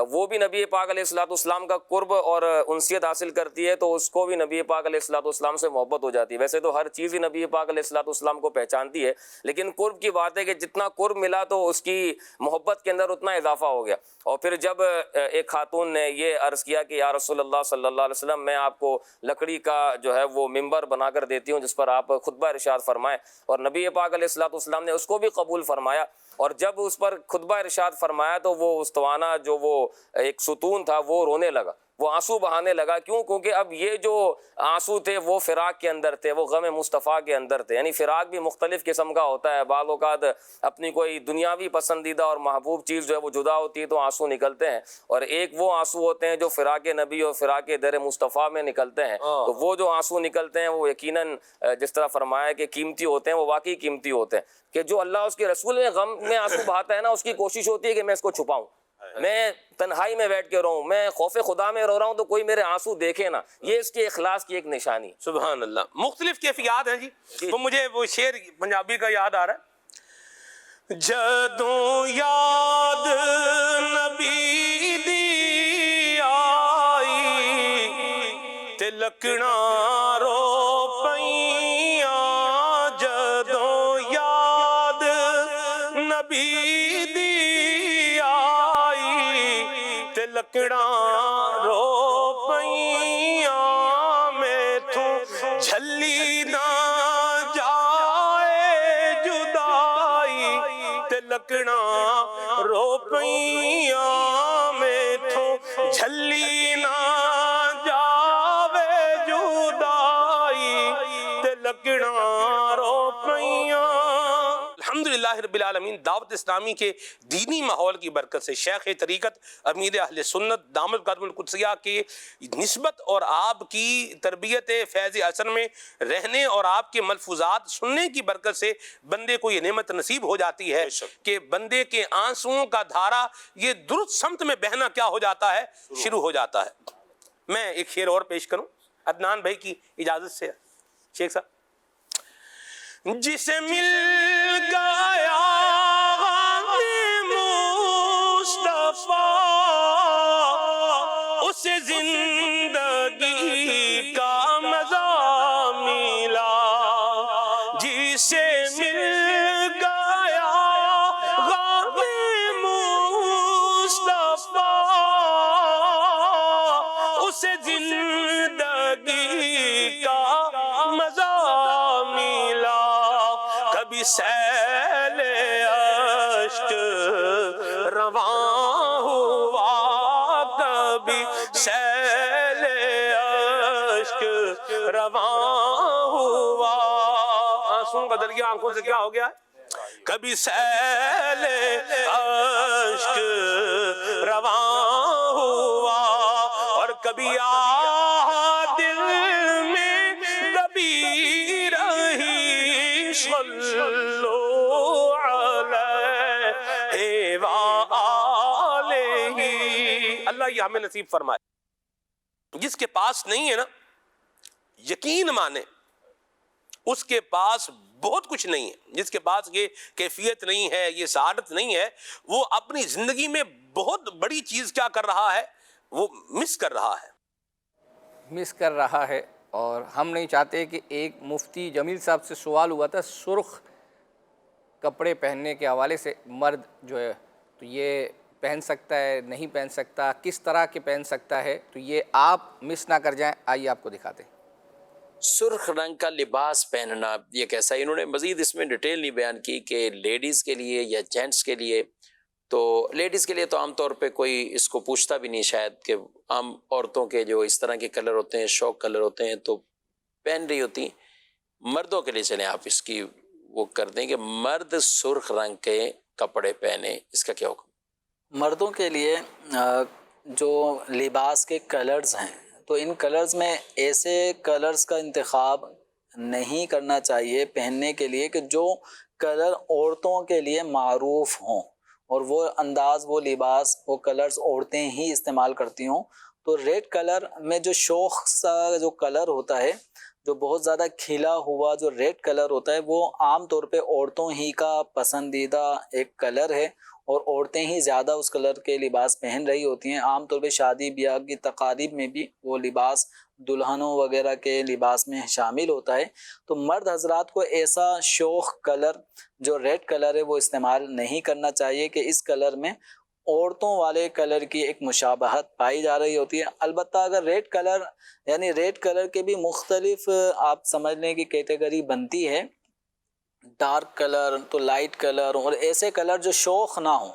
وہ بھی نبی پاک علیہ السلام کا قرب اور انسیت حاصل کرتی ہے تو اس کو بھی نبی پاک علیہ السلام سے محبت ہو جاتی ہے. ویسے تو ہر چیز ہی نبی پاک علیہ السلام کو پہچانتی ہے، لیکن قرب کی بات ہے کہ جتنا قرب ملا تو اس کی محبت کے اندر اتنا اضافہ ہو گیا. اور پھر جب ایک خاتون نے یہ عرض کیا کہ یا رسول اللہ صلی اللہ علیہ وسلم میں آپ کو لکڑی کا جو ہے وہ ممبر بنا کر دیتی ہوں جس پر آپ خطبہ ارشاد فرمائیں، اور نبی پاک علیہ السلام نے اس کو بھی قبول فرمایا. اور جب اس پر خطبہ ارشاد فرمایا تو وہ اسطوانہ جو وہ ایک ستون تھا وہ رونے لگا، وہ آنسو بہانے لگا. کیوں؟ کیونکہ اب یہ جو آنسو تھے وہ فراق کے اندر تھے، وہ غم مصطفیٰ کے اندر تھے. یعنی فراق بھی مختلف قسم کا ہوتا ہے، بعض اوقات اپنی کوئی دنیاوی پسندیدہ اور محبوب چیز جو ہے وہ جدا ہوتی ہے تو آنسو نکلتے ہیں، اور ایک وہ آنسو ہوتے ہیں جو فراق نبی اور فراق در مصطفیٰ میں نکلتے ہیں. تو وہ جو آنسو نکلتے ہیں وہ یقیناً جس طرح فرمایا کہ قیمتی ہوتے ہیں، وہ واقعی قیمتی ہوتے ہیں کہ جو اللہ اس کے رسول میں غم میں آنسو بہاتا ہے نا، اس کی کوشش ہوتی ہے کہ میں اس کو چھپاؤں، میں تنہائی میں بیٹھ کے رہوں، میں خوف خدا میں رو رہا ہوں تو کوئی میرے آنسو دیکھے نا. یہ اس کے اخلاص کی ایک نشانی. سبحان اللہ. مختلف کیفیات ہیں جی. تو مجھے وہ شعر پنجابی کا یاد آ رہا ہے، جدوں یاد نبی دی آئی تے لکڑاں رو پئیاں، جدوں یاد نبی دی آئی تے لکڑاں رو پئیاں، میتھوں جھلی نہ جائے جدائی تے لکڑاں رو پئیاں، میتھوں جھلی نہ جاوے جدائی تے لکڑاں رو پئیاں. الحمدللہ رب العالمین دعوت اسلامی کے دینی ماحول کی برکت سے شیخ طریقت امیر اہل سنت دامت قدم القدسیہ کی نسبت اور آپ کی تربیت فیض حسن میں رہنے اور آپ کے ملفوظات سننے کی برکت سے بندے کو یہ نعمت نصیب ہو جاتی ہے کہ بندے کے آنسوؤں کا دھارا یہ درست سمت میں بہنا کیا ہو جاتا ہے، شروع ہو جاتا ہے. میں ایک شعر اور پیش کروں عدنان بھائی کی اجازت سے. شیخ صاحب، جسے مل گیا مصطفیٰ اسے زندگی کا مزہ ملا، جسے مل گیا غم مصطفیٰ اسے زندگی کا مزہ ملا. کبھی سیل اشک رواں ہوا، کبھی سیل اشک رواں ہوا، آنسوں بدل گیا، آنکھوں سے کیا ہو گیا ہے، کبھی سیل اشک رواں ہوا، اور کبھی دل میں دبی رہی، صلو علیہ وآلہ. اللہ یہ ہمیں نصیب فرمائے. جس کے پاس نہیں ہے نا یقین مانے اس کے پاس بہت کچھ نہیں ہے، جس کے پاس یہ کیفیت نہیں ہے، یہ سعادت نہیں ہے، وہ اپنی زندگی میں بہت بڑی چیز کیا کر رہا ہے، وہ مس کر رہا ہے۔ اور ہم نہیں چاہتے کہ ایک مفتی جمیل صاحب سے سوال ہوا تھا سرخ کپڑے پہننے کے حوالے سے، مرد جو ہے تو یہ پہن سکتا ہے نہیں پہن سکتا، کس طرح کے پہن سکتا ہے، تو یہ آپ مس نہ کر جائیں، آئیے آپ کو دکھاتے ہیں۔ سرخ رنگ کا لباس پہننا یہ کیسا ہے؟ انہوں نے مزید اس میں ڈیٹیل نہیں بیان کی کہ لیڈیز کے لیے یا جینٹس کے لیے۔ تو لیڈیز کے لیے تو عام طور پہ کوئی اس کو پوچھتا بھی نہیں شاید، کہ عام عورتوں کے جو اس طرح کے کلر ہوتے ہیں، شوق کلر ہوتے ہیں تو پہن رہی ہوتی ہیں۔ مردوں کے لیے چلیں آپ اس کی وہ کر دیں کہ مرد سرخ رنگ کے کپڑے پہنے، اس کا کیا حکم؟ مردوں کے لیے جو لباس کے کلرز ہیں تو ان کلرز میں ایسے کلرز کا انتخاب نہیں کرنا چاہیے پہننے کے لیے کہ جو کلر عورتوں کے لیے معروف ہوں، اور وہ انداز، وہ لباس، وہ کلرز عورتیں ہی استعمال کرتی ہوں۔ تو ریڈ کلر میں جو شوخ سا جو کلر ہوتا ہے، جو بہت زیادہ کھلا ہوا جو ریڈ کلر ہوتا ہے، وہ عام طور پہ عورتوں ہی کا پسندیدہ ایک کلر ہے، اور عورتیں ہی زیادہ اس کلر کے لباس پہن رہی ہوتی ہیں۔ عام طور پہ شادی بیاہ کی تقاریب میں بھی وہ لباس دلہنوں وغیرہ کے لباس میں شامل ہوتا ہے۔ تو مرد حضرات کو ایسا شوخ کلر جو ریڈ کلر ہے وہ استعمال نہیں کرنا چاہیے کہ اس کلر میں عورتوں والے کلر کی ایک مشابہت پائی جا رہی ہوتی ہے۔ البتہ اگر ریڈ کلر، یعنی ریڈ کلر کے بھی مختلف آپ سمجھ لیں کہ کیٹیگری بنتی ہے، ڈارک کلر تو لائٹ کلر، اور ایسے کلر جو شوخ نہ ہوں،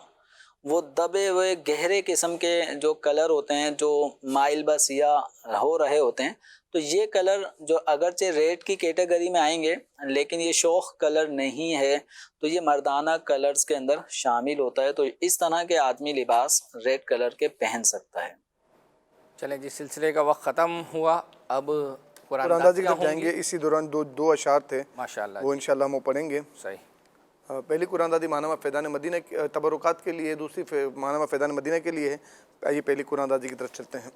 وہ دبے ہوئے گہرے قسم کے جو کلر ہوتے ہیں جو مائل با سیاہ ہو رہے ہوتے ہیں، تو یہ کلر جو اگرچہ ریڈ کی کیٹیگری میں آئیں گے لیکن یہ شوخ کلر نہیں ہے، تو یہ مردانہ کلرز کے اندر شامل ہوتا ہے۔ تو اس طرح کے آدمی لباس ریڈ کلر کے پہن سکتا ہے۔ چلیں جی، سلسلے کا وقت ختم ہوا، اب قرآن اندازی کی طرف جائیں گے۔ اسی دوران دو اشعار تھے ماشاءاللہ، وہ انشاءاللہ ہم وہ پڑھیں گے۔ صحیح۔ پہلی قرآن اندازی ماہنامہ فیضان مدینہ تبرکات کے لیے، دوسری ماہنامہ فیضان مدینہ کے لیے ہے۔ آئیے پہلی قرآن اندازی کی طرف چلتے ہیں۔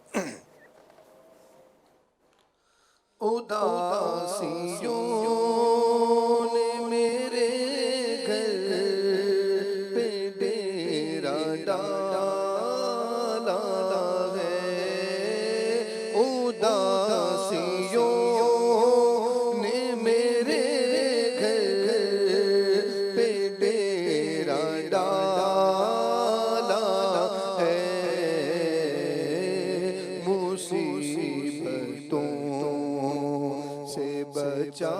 اداسیوں نے میرے گھر پہ ڈیرا ڈالا ہے، اداسیوں نے میرے گھر پہ ڈیرا ڈالا ہے، مصیبتوں سے بچا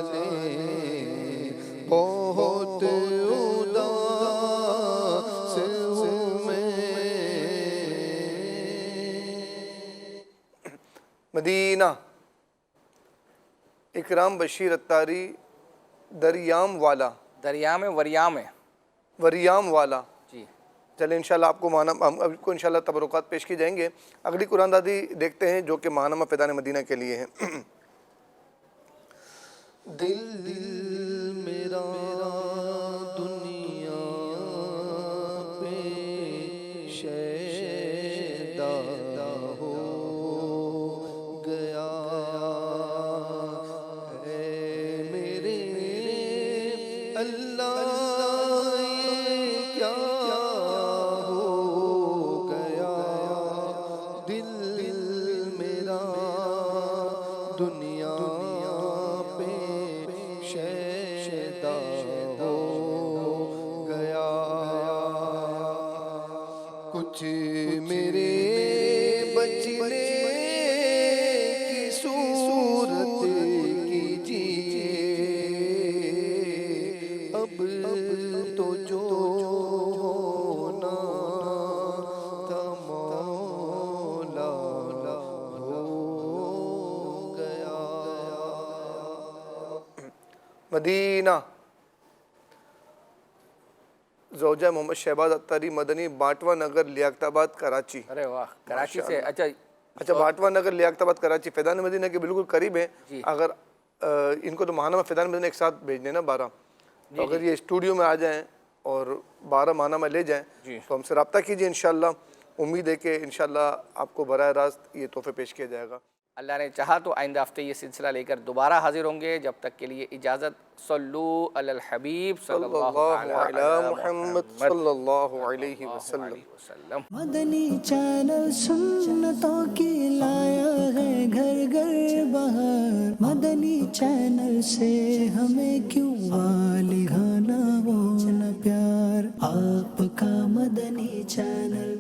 لے، بہت اداس ہوں میں۔ مدینہ اکرام بشیر اتاری دریام والا، دریام ہے وریام ہے، وریام والا۔ جی چلیں انشاءاللہ آپ کو ہم اب کو انشاءاللہ تبرکات پیش کی جائیں گے۔ اگلی قرآن اندازی دیکھتے ہیں جو کہ ماہنامہ فیضان مدینہ کے لیے ہے۔ دل میرا دنیا پہ شیدا ہو گیا ہے، میرے اللہ یہ کیا ہو گیا، دل میرا دنیا پہ شیدا ہو گیا، کچھ میرے بچنے کی صورت کیجیے، اب تو جو ہونا تھا مولا ہو گیا۔ مدینہ زوجہ محمد شہباز اتاری مدنی باٹوا نگر لیاقت آباد کراچی۔ ارے واہ، کراچی سے، اچھا باٹوا نگر لیاقت آباد کراچی فیضان مدینہ کے بالکل قریب ہیں۔ اگر ان کو تو ماہنامہ فیضان مدینہ ایک ساتھ بھیجنے نا 12، تو اگر یہ اسٹوڈیو میں آ جائیں اور 12 ماہنامہ لے جائیں تو ہم سے رابطہ کیجئے، انشاءاللہ امید ہے کہ انشاءاللہ آپ کو براہ راست یہ تحفے پیش کیا جائے گا۔ اللہ نے چاہا تو آئندہ ہفتے یہ سلسلہ لے کر دوبارہ حاضر ہوں گے. جب تک کے لیے اجازت. صلو علی الحبیب صلی اللہ علی محمد صلی اللہ علیہ وسلم. مدنی چینل سنتوں کی لایا ہے گھر گھر بہار. مدنی چینل سے ہمیں کیوں والی گانا وہ نہ پیار. آپ کا مدنی چینل